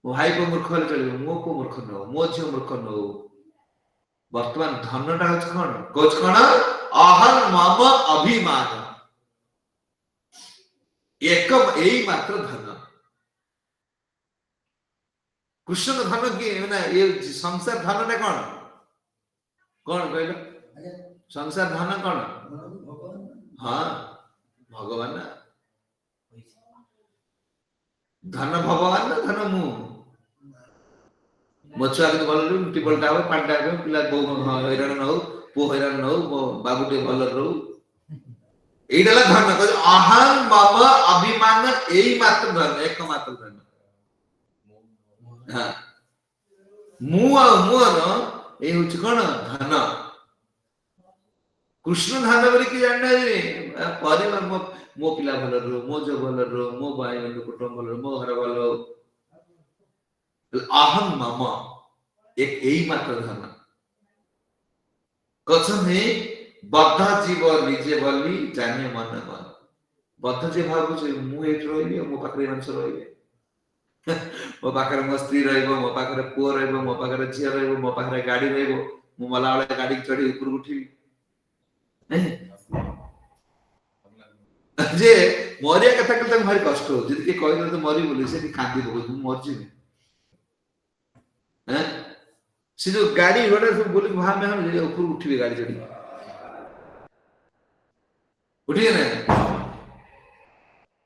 मो भाई को मूर्ख वाले चले मो को मूर्ख न हो मो झियो मूर्ख न हो वर्तमान धनटा होछ कोन कोच कोन अहम मम अभिमान एकम एई मात्र धन कृष्ण धन की ना ये संसार धन ने कोन कोन कहलो संसार धन कोन हां भगवान ना धन भगवान ना धन मु मछुआ के भल टिपल टाव पांडा के पिला बो हैरान न हो पो हैरान न हो बाबूटे भल रहू एइडला धन कह अहम मम अभिमान एई मात्र धन एक मात्र धन हां मु आ मोर ए होछ कोन धन कृष्ण धन बोली कि जानना परिवार मो पिला भल रहो मो जो भल रहो मो भाई बंधु कुटुंब भल रहो मो घर भल रहो अहम मम एक एई मात्र धन कसम है बद्ध जीव निजे बोली जाने मन मन बद्ध जे भाबु जे मु एट रहिबे मो पाखरे मानस रहिबे मो पाखरे मो स्त्री रहइबो मो पाखरे पुओ रहइबो मो पाखरे झिया रहइबो मो पाखरे गाड़ी रहइबो मु मला वाला गाड़ी चढ़ी ऊपर उठी जे मरिया कथा कहते भारी कष्ट हो जदि के कहले तो मरी बोली से कांदी बगो मर जी हैं से जो गाड़ी घोड़ा सब बोली वहां में हम ऊपर उठिबे गाड़ी चढ़ी उठिए ना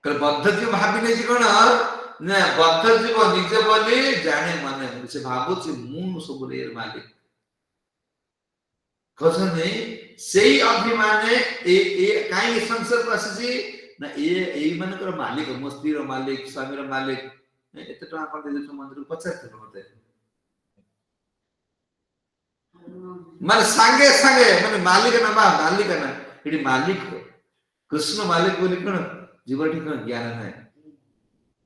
कर बद्ध जीव भाबी नै छी कोन ना बद्ध जीव निजे बोली जाने माने से भाबु छी मु सब रे मालिक कसम नै सेई अभिमाने ए काई संसार पासी ना ए मन कर मालिक मस्ती रो मालिक स्वामी रो मालिक एते टका कर दे छ मंदिर पचास थे मते माने संगे संगे माने मालिक ना इडी मालिक कृष्ण मालिक बोली कोन जीवटी कोन ज्ञान है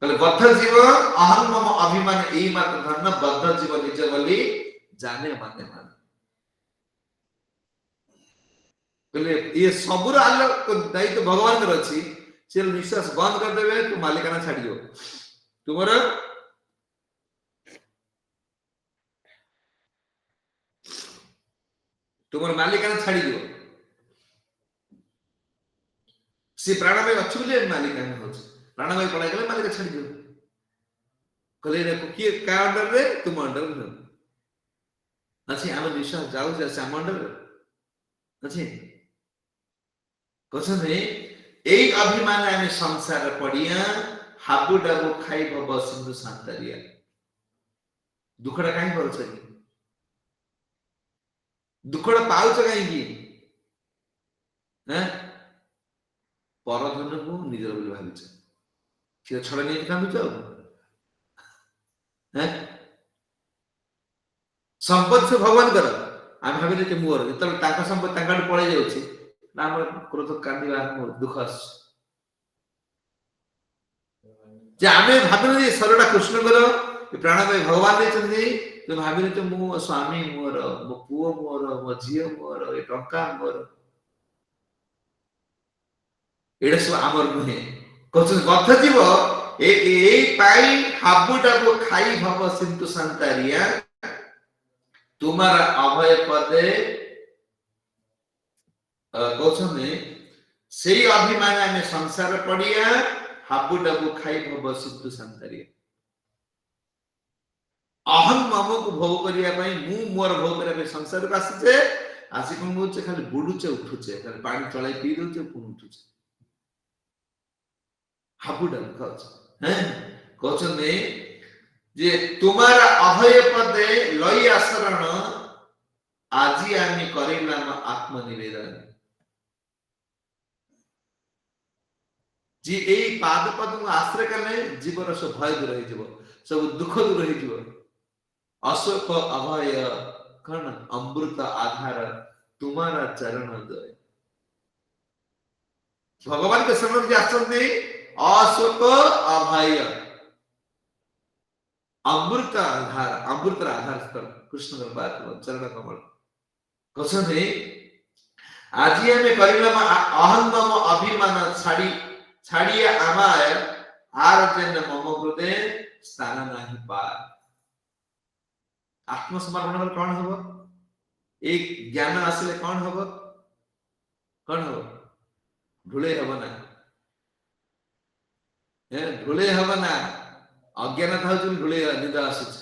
कहले बद्ध जीव अहम मम अभिमान एई मात्र धन बद्ध जीव निज बोली जाने माने माने कहले ये सबुर आलोक दायित्व भगवान कर अछि से निश्वास बंद कर देबे तो मालिकाना छाड़ी दो तुमर तुमर मालिकाना छाड़ी दो से प्राणमय अछि बोले मालिकाना हो प्राणमय पड़ाई गले मालिक छाड़ी दो कहले रे की का अंडर रे तुम अंडर रे अछि हम निश्वास जाऊ जे से अंडर अछि कसम है एई अभिमान आमे संसार पड़िया हाबु डाबु खाई भव सिंधु सांतरिया दुखड़ा काई पड़छ दुखड़ा पाउछ काई की हैं परधन को निजर बोली भाबिछ से छड़ नै कांदुछ हैं संपत्ति से भगवान कर आम भाबिले के मोर जतल ताका संपत्ति ताका पळे जाउछि नाम क्रोध कांदिबा दुख जे आमे भाबिले सरडा कृष्ण कर प्राणमय भगवान नै चंदी तो भाबिले तो मो स्वामी मोर मो पुओ मोर मो झियो मोर ए टंका मोर एडा सब आमर नुहे कछ बद्ध जीव ए पाई हाबुटा को खाई भव सिंधु संतारिया तुम्हारा अभय पदे कौशने सेई अभिमान आमे संसार पड़िया हाबु डबु खाई भव सिंधु संतारिया अहम मम को भोग करिया पई मु मोर भोग करिया पई संसार को आसीचे आसी कोन होचे खाली बुडुचे उठुचे खाली पानी चलाई पी दोचे पुन उठुचे हाबुडा खाच हैं कोचने जे तुम्हारा अभय पदे लई आसरण আজি আমি করিলাম আত্মনিবেদন যে এই পাদ পদ্ম আশ্রয় কলে জীবন সব ভয় দূর হয়ে যাব সব দুঃখ দূর হয়ে যাব অশোক অভয় কর্ণ অমৃত আধার তোমারা চরণ দয় ভগবান কে শরণ যে আসছেন অশোক অভয় अमृत आधार स्थल कृष्ण बात चरण कमल कसने आज हमें करिलाम अहम मम अभिमान छाड़िया आमाय आर जेन मम हृदय स्थान नाही पार आत्मसमर्पण कौन हबो एक ज्ञान आसले कौन हबो ढुले हबो ना ढुले हबो ना अज्ञानता हूँ ढुले निदा आसुच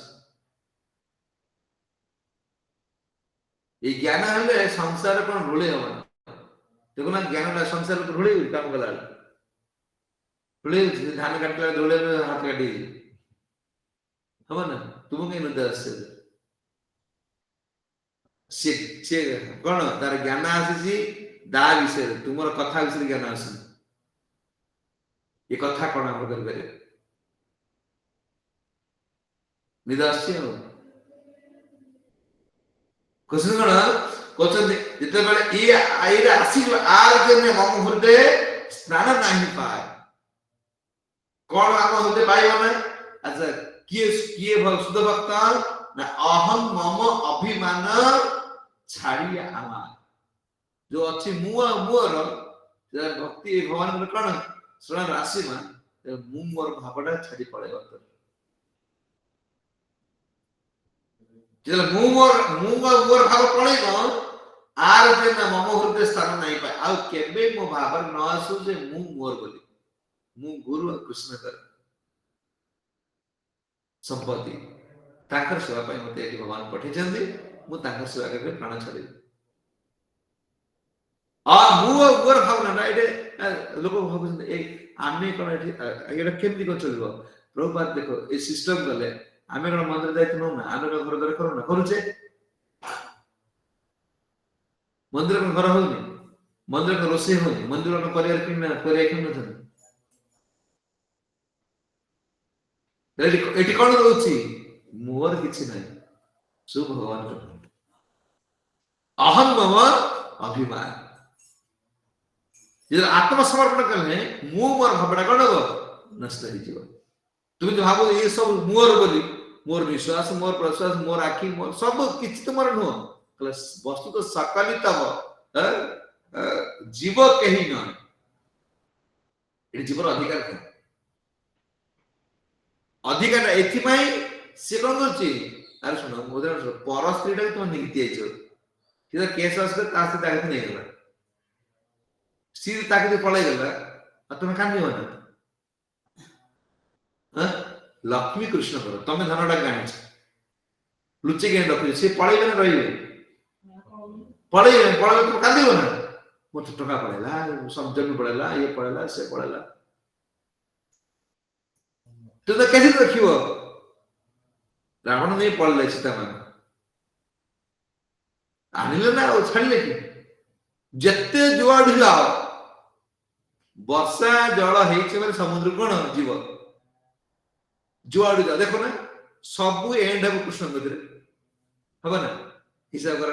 ये ज्ञान हेले संसार कोन ढुले हबो देखो ना ज्ञान ना संसार को ढुले काम कला ढुले धान काटला ढुले हाथ काटी हबो ना तुम के निदा आसे से कोन तार ज्ञान आसी दा विषय तुमर कथा विषय ज्ञान आसी ये कथा कोन हम कर करे निदास्य कुछ जिते बेले ये आईरा आसीज आर जने मम हृदय स्नान नाही पाए कौन आम हृदय पाइबो ना अच्छा किए शुद्ध भक्त ना अहम मम अभिमान छाड़ी आमा जो अच्छी मुअर भक्ति भगवान कौन शरण राशि में मु मोर भावटा छाड़ी पड़े जल मुंगर भाव पळेगो आर जेन मम हृदय स्थान नाही पाए आ केबे मो भावर न आसु जे मु मोर बोली मु गुरु कृष्ण कर संपत्ति ताकर सेवा पाई मते एटी भगवान पठे जंदी मु ताकर सेवा करके प्राण छाड़ी आ मु गुर भाव न एटे लोक भाव ए आमे कोन एटी एटा केमति को चलबो प्रभुपाद देखो ए सिस्टम गले आमे कोन मंदिर जाइतनो ना आमे घर घर करू ना करूचे मंदिर को घर होनी मंदिर को रोसे होनी मंदिर को परिवार किन परिवार किन थन एटी कोन रहउची मोर किछि नै सु भगवान को अहम मम अभिमान जे आत्मसमर्पण करले मु मोर भावडा कोन हो नष्ट हो जीव तुम जो भाबो ये सब मोर बोली मोर विश्वास मोर प्रश्वास मोर आखि मोर सब किछि तुमर नुह प्लस वस्तु तो सकलित हो जीव कहीं न जीवर अधिकार अधिकार एथि पई से कोन करछि अरे सुनो मोदर पर स्त्रीटा तुम निगति आइछो सीधा केस आस कर तासे ताकत नहीं गला सीधा ताकत पळाई गला तुम कांदी होना लक्ष्मी कृष्ण करो तुम धनटा गाणी लुचे के रखि से पळाई न रहिबे पळाई तुम कांदी होना मो टका पळेला सब जन पळेला ये पळेला से पळेला तो कैसे रखियो रावण नहीं पळले सीता मान आनिले ना छाड़ले कि जत्ते जुआड जाओ वर्षा जल हेइछे माने समुद्र कोन जीव जुआड जाओ देखो ना सब एंड है कृष्ण गदरे हबो ना हिसाब कर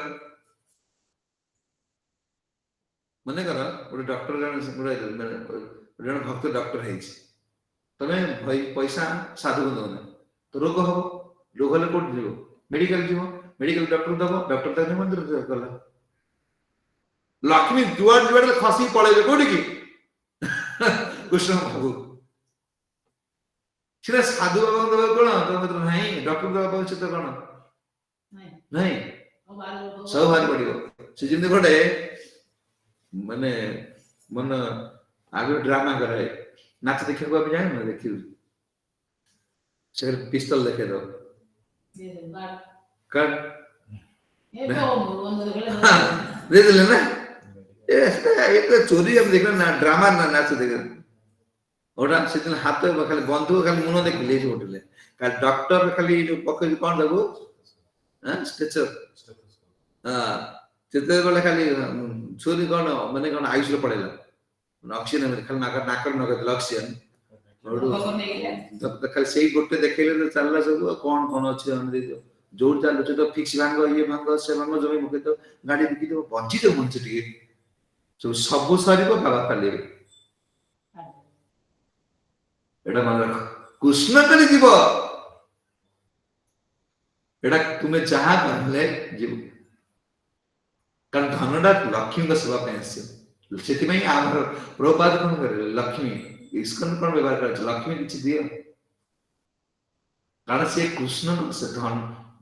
मने कर ओडे डॉक्टर जन भक्त डॉक्टर हेइछ तमे पैसा साधु दो ना तो रोग हो रोग ले कोट जीव मेडिकल जीव मेडिकल डॉक्टर दबो डॉक्टर तने मंदिर गला लक्ष्मी जुआड जुआड खसी पळेले कोडी की कृष्ण बाबू सीधा साधु बाबा दबो कोन तो मतलब नहीं डॉक्टर दबो उचित कोन नहीं सब भारी पड़ियो से जिंदे कोडे माने मन आगे ड्रामा करे नाच देखियो को जाए ना देखियो से पिस्तौल देखे दो कर ये तो बंद हो गया दे दिले ना ये तो चोरी हम देख ना ड्रामा ना नाच देख ওটা সেদিন হাতে খালি বন্ধু খালি মনে দেখলে এসে উঠলে কাল ডক্টর খালি পক্ষে কোন দেবো হ্যাঁ স্ট্রেচার হ্যাঁ ସେତେବେଳେ ଖାଲି ଛୁରୀ କଣ ମାନେ କଣ ଆୟୁଷରେ ପଳେଇଲା ଅକ୍ସିଜେନ ଖାଲି ନାକର ନଗେଇଦେଲା ଅକ୍ସିଜେନ ଖାଲି ସେଇ ଗୋଟେ ଦେଖେଇଲେ ଚାଲିଲା ସବୁ କଣ କଣ ଅଛି ଆମେ ଦେଇଦିଅ ଯୋଉଠି ଚାଲୁଛି ତ ଫିକ୍ସ ଭାଙ୍ଗ ଇଏ ଭାଙ୍ଗ ସେ ଭାଙ୍ଗ ଜମି ମୁକେଇ ତ ଗାଡି ବିକିଦେବ ବଞ୍ଚିଦେବ ମଣିଷ ଟିକେ ସବୁ ସରିବ ବାବା ଖାଲି ଏଟା ମନେ ରଖ କୃଷ୍ଣ କରି ଯିବ ଏଟା ତୁମେ ଯାହା କହିଲେ ଯିବ कारण धनटा लक्ष्मी का सेवा ପାଇଁ ଆସିବ ସେଥିପାଇଁ ଆମର ପ୍ରଭୁପାଦ କଣ କରିଲେ ଲକ୍ଷ୍ମୀ ଇସ୍କନ କଣ ବ୍ୟବହାର କରୁଛି ଲକ୍ଷ୍ମୀ କିଛି ଦିଅ କାରଣ ସେ କୃଷ୍ଣ ସେ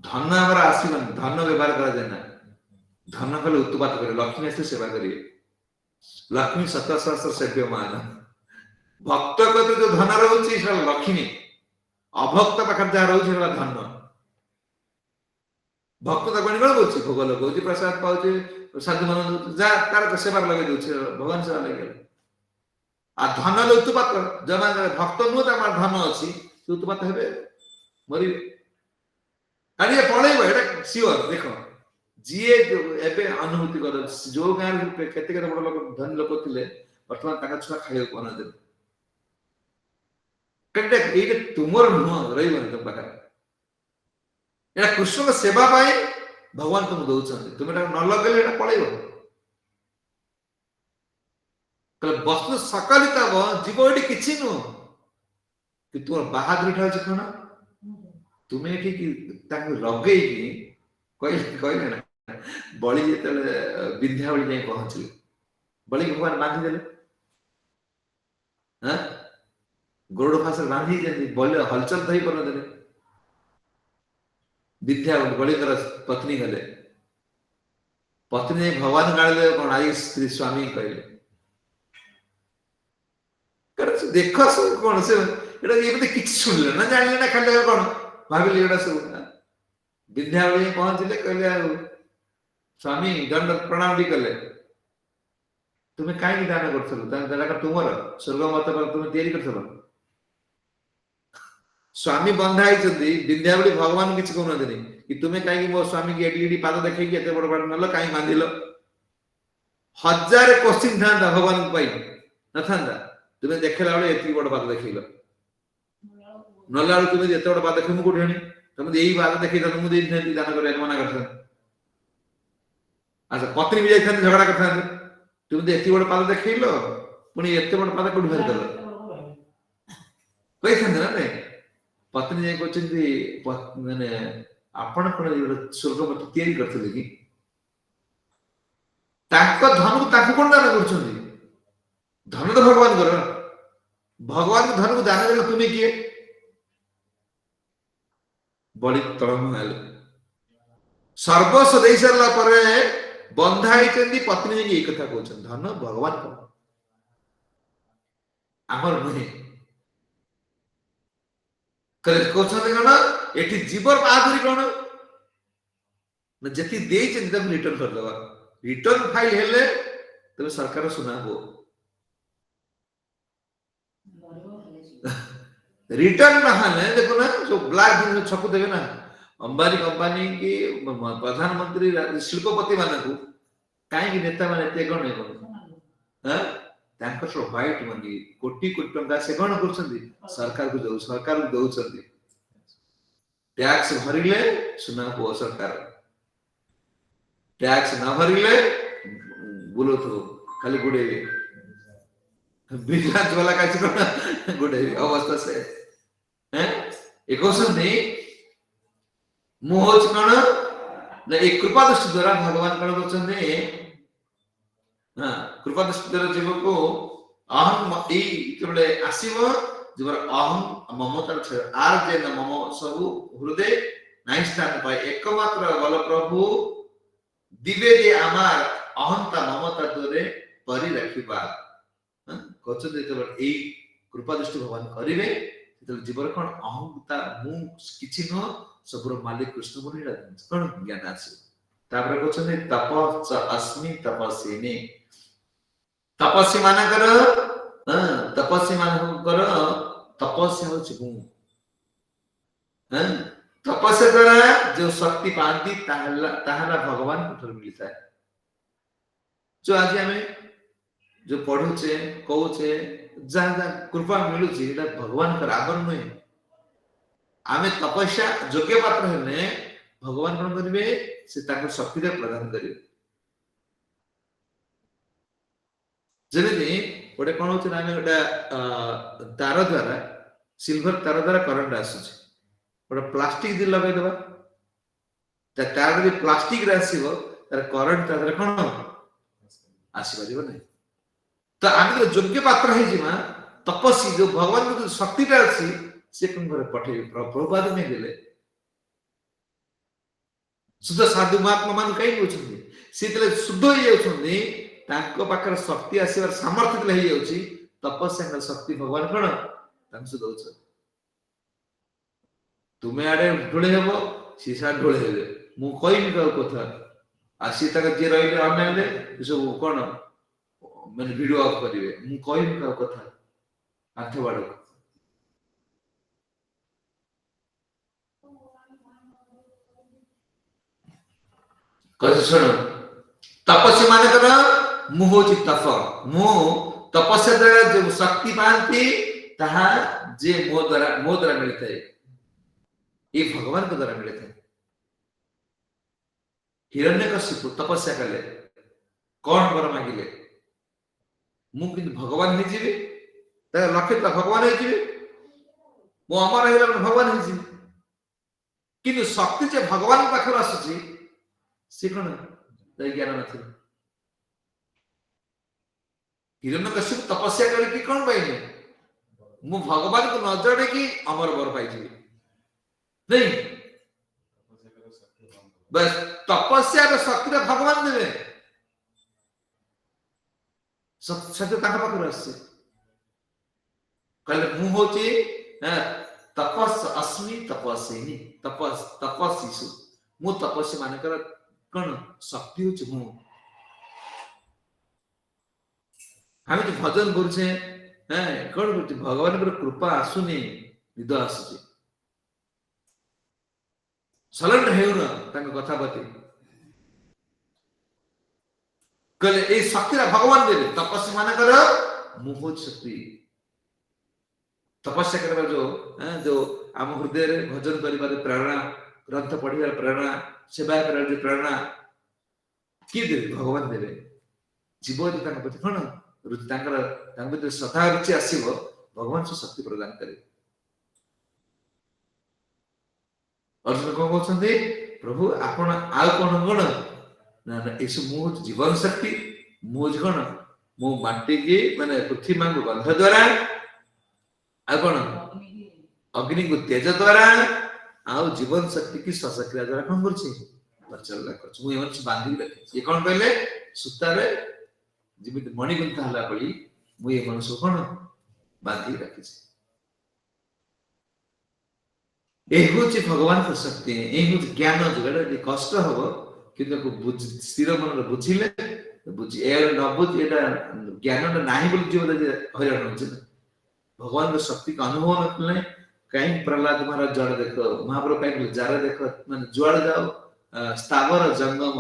ଧନ ଆମର ଆସିବନି ଧନ ବ୍ୟବହାର କରାଯାଏ ନା ଧନ କଲେ ଉତ୍ପାତ କରିବେ ଲକ୍ଷ୍ମୀ ଆସିଲେ ସେବା କରିବେ ଲକ୍ଷ୍ମୀ ସତସହସ୍ର ସେବ୍ୟମାନ ଭକ୍ତ କତିରେ ଯୋଉ ଧନ ରହୁଛି ସେଟା ଲକ୍ଷ୍ମୀ ଅଭକ୍ତ ପାଖରେ ଯାହା ରହୁଛି ସେଟା ଧନ ଭକ୍ତ ତାକୁ କଣ କରୁଛି ଭୋଗ ଲଗାଉଛି ପ୍ରସାଦ ପାଉଛି ସାଧୁ ମାନ ଯାହା ତାର ସେବାରେ ଲଗେଇ ଦଉଛି ଭଗବାନ ସେବା ଲାଗିଗଲା ଆଉ ଧନ ଉତ୍ପାତ ଯୋଉମାନେ ଭକ୍ତ ନୁହଁ ତାଙ୍କର ଧନ ଅଛି ସେ ଉତ୍ପାତ ହେବେ ମରିବେ କାଲି ପଳେଇବ ଏଇଟା ସିଓର ଦେଖ ଯିଏ ଏବେ ଅନୁଭୂତି କର ଯୋଉ ଗାଁରେ କେତେ କେତେ ବଡ ଲୋକ ଧନୀ ଲୋକ ଥିଲେ ବର୍ତ୍ତମାନ ତାଙ୍କ ଛୁଆ ଖାଇବାକୁ ପାଉନଥିଲେ କେତେ ଏଇଟା ତୁମର ନୁହଁ ରହିବନି ତମ ପାଖରେ ଏଟା କୃଷ୍ଣଙ୍କ ସେବା ପାଇଁ ଭଗବାନ ତୁମକୁ ଦଉଛନ୍ତି ତୁମେ ଏଟା ନ ଲଗେଇଲେ ଏଟା ପଳେଇବ ବସ୍ତୁ ସକଳିତ ଜୀବ ଏଠି କିଛି ନୁହଁ କି ତୁମର ବାହାଦୁରୀଟା ହଉଛି କଣ ତୁମେ ଏଠି ତାଙ୍କୁ ଲଗେଇକି କହିଲେ ନା ବଳି ଯେତେବେଳେ ବିନ୍ଧ୍ୟାବଳି ଯାଇ ପହଞ୍ଚିଲେ ବଳିକି ଭଗବାନ ବାନ୍ଧିଦେଲେ ଗୋରଡ ଫାସରେ ବାନ୍ଧି ବଳି ହଲଚଲ ତ ହେଇପାରୁନଥିଲେ ବିନ୍ଧ୍ୟାବଳି ବଳିଙ୍କର ପତ୍ନୀ ଗଲେ ପତ୍ନୀ ଯାଇ ଭଗବାନ ଗାଳିଲେ କଣ ଆଇ ସ୍ତ୍ରୀ ସ୍ୱାମୀ କହିଲେ ଦେଖ ସବୁ କଣ ସେ ଏଟା ଏମିତି କିଛି ଶୁଣିଲେ ନା ଜାଣିଲେ ନା ଖାଲି କଣ ଭାବିଲେ ଏଗୁଡା ସବୁ ବିନ୍ଧ୍ୟାବଳି ପହଞ୍ଚିଲେ କହିଲେ ଆଉ ସ୍ୱାମୀ ଦଣ୍ଡ ପ୍ରଣାମ ବି କଲେ ତୁମେ କାହିଁକି ଦାନ କରୁଥିଲ ତାଙ୍କ ତୁମର ସ୍ୱର୍ଗ ମତ ତୁମେ ତିଆରି କରିଥିଲ ସ୍ୱାମୀ ବନ୍ଧା ହେଇଛନ୍ତି ବିନ୍ଧ୍ୟାବଳି ଭଗବାନ କିଛି କହୁନାହାନ୍ତି କି ତୁମେ କାହିଁକି ମୋ ସ୍ୱାମୀକି ଏଠି ଏଠି ପାଦ ଦେଖେଇକି ଏତେ ବଡ ପାଦ ନେଲ କାହିଁକି ବାନ୍ଧିଲ ହଜାରେ କୋଶ୍ଚିନ୍ ଥାନ୍ତା ଭଗବାନଙ୍କ ପାଇଁ ନଥାନ୍ତା ତୁମେ ଦେଖେଇଲା ବେଳେ ଏତିକି ବଡ ପାଦ ଦେଖେଇଲ ନହେଲା ବେଳକୁ ତୁମେ ଏତେ ବଡ ପାଦ ଦେଖେଇ ମୁଁ କୋଉଠି ଆଣି ତମେ ଏଇ ପାଦ ଦେଖେଇଥାନ୍ତ ମୁଁ ଦେଇଥାନ୍ତି ଦାନ କରିବାକୁ ମନା କରିଥାନ୍ତି ଆଚ୍ଛା ପତ୍ନୀ ବି ଯାଇଥାନ୍ତି ଝଗଡା କରିଥାନ୍ତି ତୁମେ ଏତେ ବଡ ପାଦ ଦେଖେଇଲ ପୁଣି ଏତେ ବଡ ପାଦ କୋଉଠି ବାହାରି ଦେଲ କହିଥାନ୍ତି ନା ନାଇଁ ପତ୍ନୀ ଯାଇ କହୁଛନ୍ତି ମାନେ ଆପଣ କଣ ସ୍ୱର୍ଗ ମତ ତିଆରି କରିଥିଲେ କି ତାଙ୍କ ଧନକୁ ତାଙ୍କୁ କଣ ଦାନ କରୁଛନ୍ତି ଧନ ତ ଭଗବାନଙ୍କର ଭଗବାନଙ୍କ ଧନକୁ ଦାନ କଲେ ତୁମେ କିଏ ବଳି ତଳମ ହେଲେ ସର୍ବସ୍ୱ ଦେଇ ସାରିଲା ପରେ ବନ୍ଧା ହେଇଛନ୍ତି ପତ୍ନୀ ଯାଇକି ଏଇ କଥା କହୁଛନ୍ତି ଧନ ଭଗବାନ ଆମର ନୁହେଁ କହୁଛନ୍ତି କଣ ଏଠି ଜୀବର ବାହାଦୁରୀ କଣ ଯେତିକି ଦେଇଛନ୍ତି ତାକୁ ରିଟର୍ନ କରିଦେବା ରିଟର୍ନ ଫାଇଲ ହେଲେ ତେବେ ସରକାର ସୁନା ହବ ରିଟର୍ନ ନହେଲେ ଦେଖୁ ନା ସବୁ ବ୍ଲାକ୍ ଜିନିଷ ଛକୁ ଦେବେ ନା ଅମ୍ବାନୀ କମ୍ପାନୀ କି ପ୍ରଧାନମନ୍ତ୍ରୀ ଶିଳ୍ପପତି ମାନଙ୍କୁ କାହିଁକି ନେତା ମାନେ ଏତେ କଣ ତାଙ୍କର ସବୁ ହ୍ୱାଇଟ୍ ମନି କୋଟି କୋଟି ଟଙ୍କା ସେ କଣ କରୁଛନ୍ତି ସରକାରକୁ ଦଉଛନ୍ତି ଟ୍ୟାକ୍ସ ଭରିଲେ ସୁନା ପୁଅ ସରକାର ଟ୍ୟାକ୍ସ ନ ଭରିଲେ ବୁଲୁଥିବ ଖାଲି ଗୁଡେଇବେ ବିଲାସ ବାଲା କାଛି କଣ ଗୁଡେଇବେ ଅବସ୍ଥା ସେ ଏ କହୁଛନ୍ତି ମୁଁ ହଉଛି କଣ ନା ଏଇ କୃପା ଦୃଷ୍ଟି ଦ୍ଵାରା ଭଗବାନ କଣ କରୁଛନ୍ତି କୃପା ଦୃଷ୍ଟି ଦ୍ଵାରା ଜୀବକୁ ଅହଂ ଏଇ ଯେତେବେଳେ ଆସିବ ଜୀବର ଅହଂ ମମତାର ଛାଡ ଆର ଯେ ମମ ସବୁ ହୃଦୟ ନାଇଁ ସ୍ଥାନ ପାଏ একমাত্র বল প্রভু দিবে যে আমার অহংতা মমতা দূরে পরি রাখিবা কচতে যেତେବେଳେ এই কৃপা দৃষ্টি ভগবান କରିବେ ଯେତେବେଳେ ଜୀବର କଣ ଅହଂତା ମୁଁ କିଛି ନୁହଁ ସବୁର ମାଲିକ କୃଷ୍ଣ ବୋଲି ଏଇଟା କଣ ଜ୍ଞାନ ଆସିବ। ତାପରେ କହୁଛନ୍ତି ତପ ଅସ୍ମି ତପସ୍ୱିନୀ, ତପସ୍ୱୀ ମାନଙ୍କର ତପସ୍ୱୀ ମାନଙ୍କର ତପସ୍ୟା ହଉଛି ମୁଁ। ତପସ୍ୟା ଦ୍ୱାରା ଯୋଉ ଶକ୍ତି ପାଆନ୍ତି ତାହା ଭଗବାନଙ୍କ ଠାରୁ ମିଳିଥାଏ। जो आज आम जो पढ़ुचे कौचे जहाँ जहाँ कृपा मिलूची एटा भगवान का आवर नुहे। आम तपस्या योग्य पात्र हेले भगवान कौन करेंगे से शक्ति प्रदान करेंगे। जमी गोटे कौन हो गोटे तार द्वारा सिल्वर तार द्वारा करंट आसूँ गोटे प्लास्टिक दी लगेदेवा तार यदि प्लास्टिक आसो तार करंट तार कौन आसीपर नहीं। तो आम योग्य पात्र है तपस्वी जो भगवान को शक्तिटा अच्छी सी कौन करे पठे प्रभुपाद नहीं देले शुद्ध साधु महात्मा मान कहीं शुद्ध हो जाती पाखर शक्ति आसवर सामर्थ्य हो जाऊँगी तपस्या शक्ति भगवान कौन दौर तुम्हें आड़े ढोले हम सी सारे ढोले हे मुझे कथा आसी जी रही अनलाइन सब कौन मैंने वीडियो ऑफ करेंगे मुझे कथा आठ बाड़ शुण तपस्वी मानकर मु हूँ तप मु तपस्या द्वारा जो शक्ति पाती जे मो द्वारा मिलता है ये भगवान को द्वारा मिलता है। हिरण्यकशिपु तपस्या कले कौन वर मांगिले मुझे भगवान हो लक्ष्य भगवान हो अमर हो भगवान हो कि शक्ति जो भगवान पाखर आसूसी सी कौन ज्ञान न हिरण्यकशिपु तपस्या करके कौन पाइले मु भगवान को न जड़े कि अमर वर पाई नहीं बस तपस्या शक्ति भगवान देवे सत्य पाखर कहले मु हूँ तपस् अस्मि तपस्विनी तपस्वीषु मु तपस्वी मानकर कौन शक्ति हूँ मु हम जो भजन करुचे कौन कर भगवान कृपा आसुनी निद आसुची सलेंडर हेउन कथा प्रति कहले ए शक्ति भगवान देवे तपस्वी मानकर मु हूँ शक्ति तपस्या करवा जो आम हृदय भजन कर प्रेरणा ग्रंथ पढ़िबार प्रेरणा सेवा कर प्रेरणा किए देवे भगवान देवे जीव प्रति कौन रुचि श्रद्धा रुचि आसो भगवान से शक्ति प्रदान करे। अर्जुन कौन कहते प्रभु आपण आउ कौन कौन ना ये मु जीवन शक्ति मुझे कौन मु माटी की माने पृथ्वी मां को गंध द्वारा आ कौन अग्नि को तेज द्वारा आउ जीवन शक्ति की श्वासक्रिया द्वारा कौन करचला कर बांधी रखे ये कौन कहले सूतारे जिमित मणिगुंथा हला पड़ी मु ये मनुष्य कौन बांधी रखी ये भगवान को शक्ति ये ज्ञान जो कष्ट हम कि स्थिर मन बुझिले बुझी न बुझी ज्ञान ना हईराण हो भगवान को शक्ति का अनुभव न कले कहीं प्रहलाद महाराज जड़ देख महाप्रभु कहीं जार देख मान जुआड़ जाओ स्थावर जंगम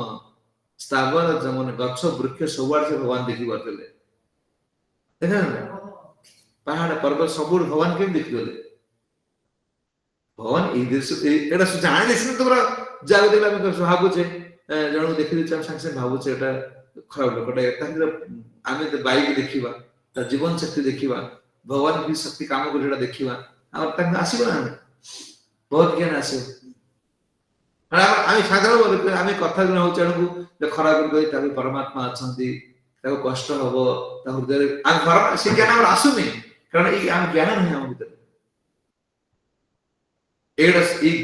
गच्छ वृक्ष सब से भगवान देखी पारे पहाड़ पर्वत सब भगवान के देखिगले भगवान ये जाने तुम जगह देख भावुचे जन देखी सागे भावुचे खराब लोकटा आम बाइक देखा जीवन शक्ति देखा भगवान की शक्ति काम कर देखा आसो ना बहुत ज्ञान आस साधारण आम कथा हो खराब कर परमात्मा अच्छा कष्ट हम हृदय से ज्ञान आसुनी कारण ये ज्ञान नहीं आम भर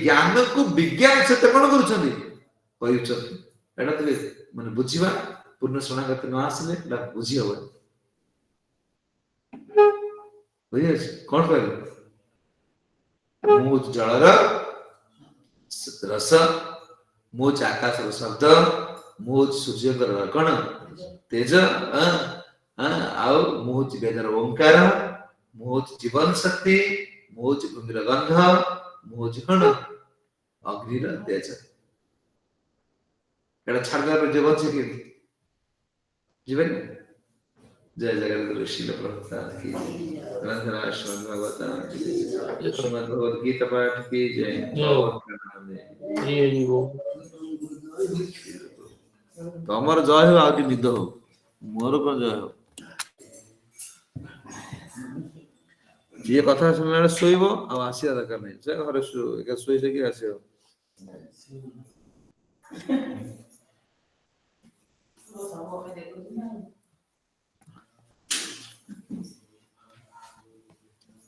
ज्ञान को विज्ञान सहित कौन कर माने बुझा पूर्ण शरणागत न आसले बुझी हम बुझे कौन कह ମୁଚ ଜଳର ରସ, ମୁଚ ଆକାଶର ଶବ୍ଦ, ମୁଚ ସୂର୍ଯ୍ୟଙ୍କର କଣ ତେଜ, ଆଉ ମୁଚ ବେଦର ଓଙ୍କାର, ମୁଚ ଜୀବନ ଶକ୍ତି, ମୁଚ ଭୂମିର ଗନ୍ଧ, ମୁଚ କଣ ଅଗ୍ନିର ତେଜ। ଏଟା ଛାଡ଼ିଦେବା ପାଇଁ ଜୀବନ ଅଛି କେମିତି ଯିବେନି? जय जगत गुरु श्रील प्रभुपाद की ग्रंथराज श्रीमद् भागवतम की श्रीमद् भगवद गीता पाठ की जय। ତମର ଜୟ ହଉ ଆଉ ଟିକେ ନିଦ ହଉ, ମୋର କଣ ଜୟ ହଉ। ଯିଏ କଥା ଶୁଣିଲା ବେଳେ ଶୋଇବ ଆଉ ଆସିବା ଦରକାର ନାହିଁ, ସେ ଘରେ ଶୋଇ ଶୋଇକି ଆସିବ।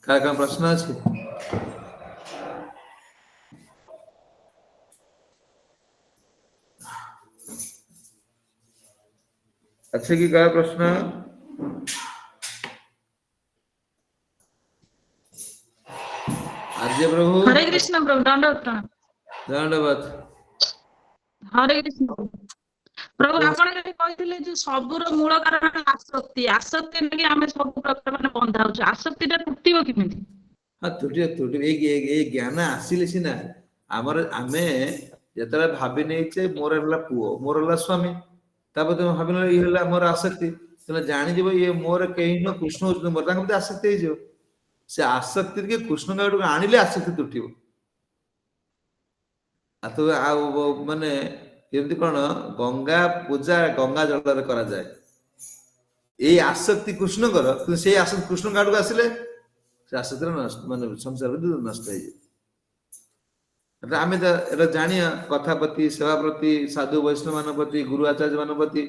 କାହାର କଣ ପ୍ରଶ୍ନ ଅଛି? ଅଛି କି କାହାର ପ୍ରଶ୍ନ? आर्य प्रभु हरे कृष्ण प्रभु दंडवत दंडवत। हरे कृष्ण प्रभु आपण जे कहिथिले जे सबुर मूल कारण आसक्ति, आसक्ति लागि आमे सब प्रकार माने बंधा होछ, आसक्तिटा टुटिबो किमिति? हाँ तुटी ए ज्ञान आसिले सिना आमर आमे जेतरा भाबी नेचे मोर हला पुओ मोर हला स्वामी, तापर तुम भाबी न ये हला मोर आसक्ति, तने जानि जेबो ये मोर केहि न कृष्ण होछ मोर तांग मते आसक्ति हे जो, से आसक्ति के कृष्ण गाडू आनिले आसक्ति टुटिबो। तो माने एमती कौन गंगा पूजा गंगा जल करा जाए, ये आसक्ति कृष्ण कर से आसक्ति कृष्ण गाडू आसिले से आसक्ति माने संसार नष्ट हो जाए। आम जानिया कथा प्रति सेवा प्रति साधु वैष्णव मान प्रति गुरु आचार्य मान प्रति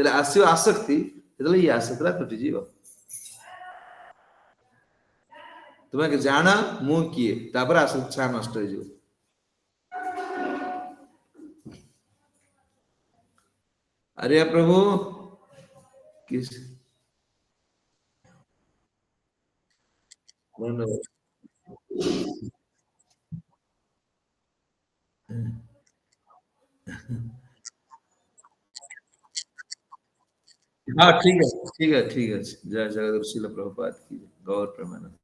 आसो आसक्ति ये आसक्ति टूटी जीव। तुम्हें जान मु किए तापर आसक्ति नष्ट हो जाए। अरे प्रभु किस धन्यवाद। हाँ ठीक है ठीक है ठीक है। जय जगत गुरु श्रील प्रभुपाद की गौर प्रेमानंद।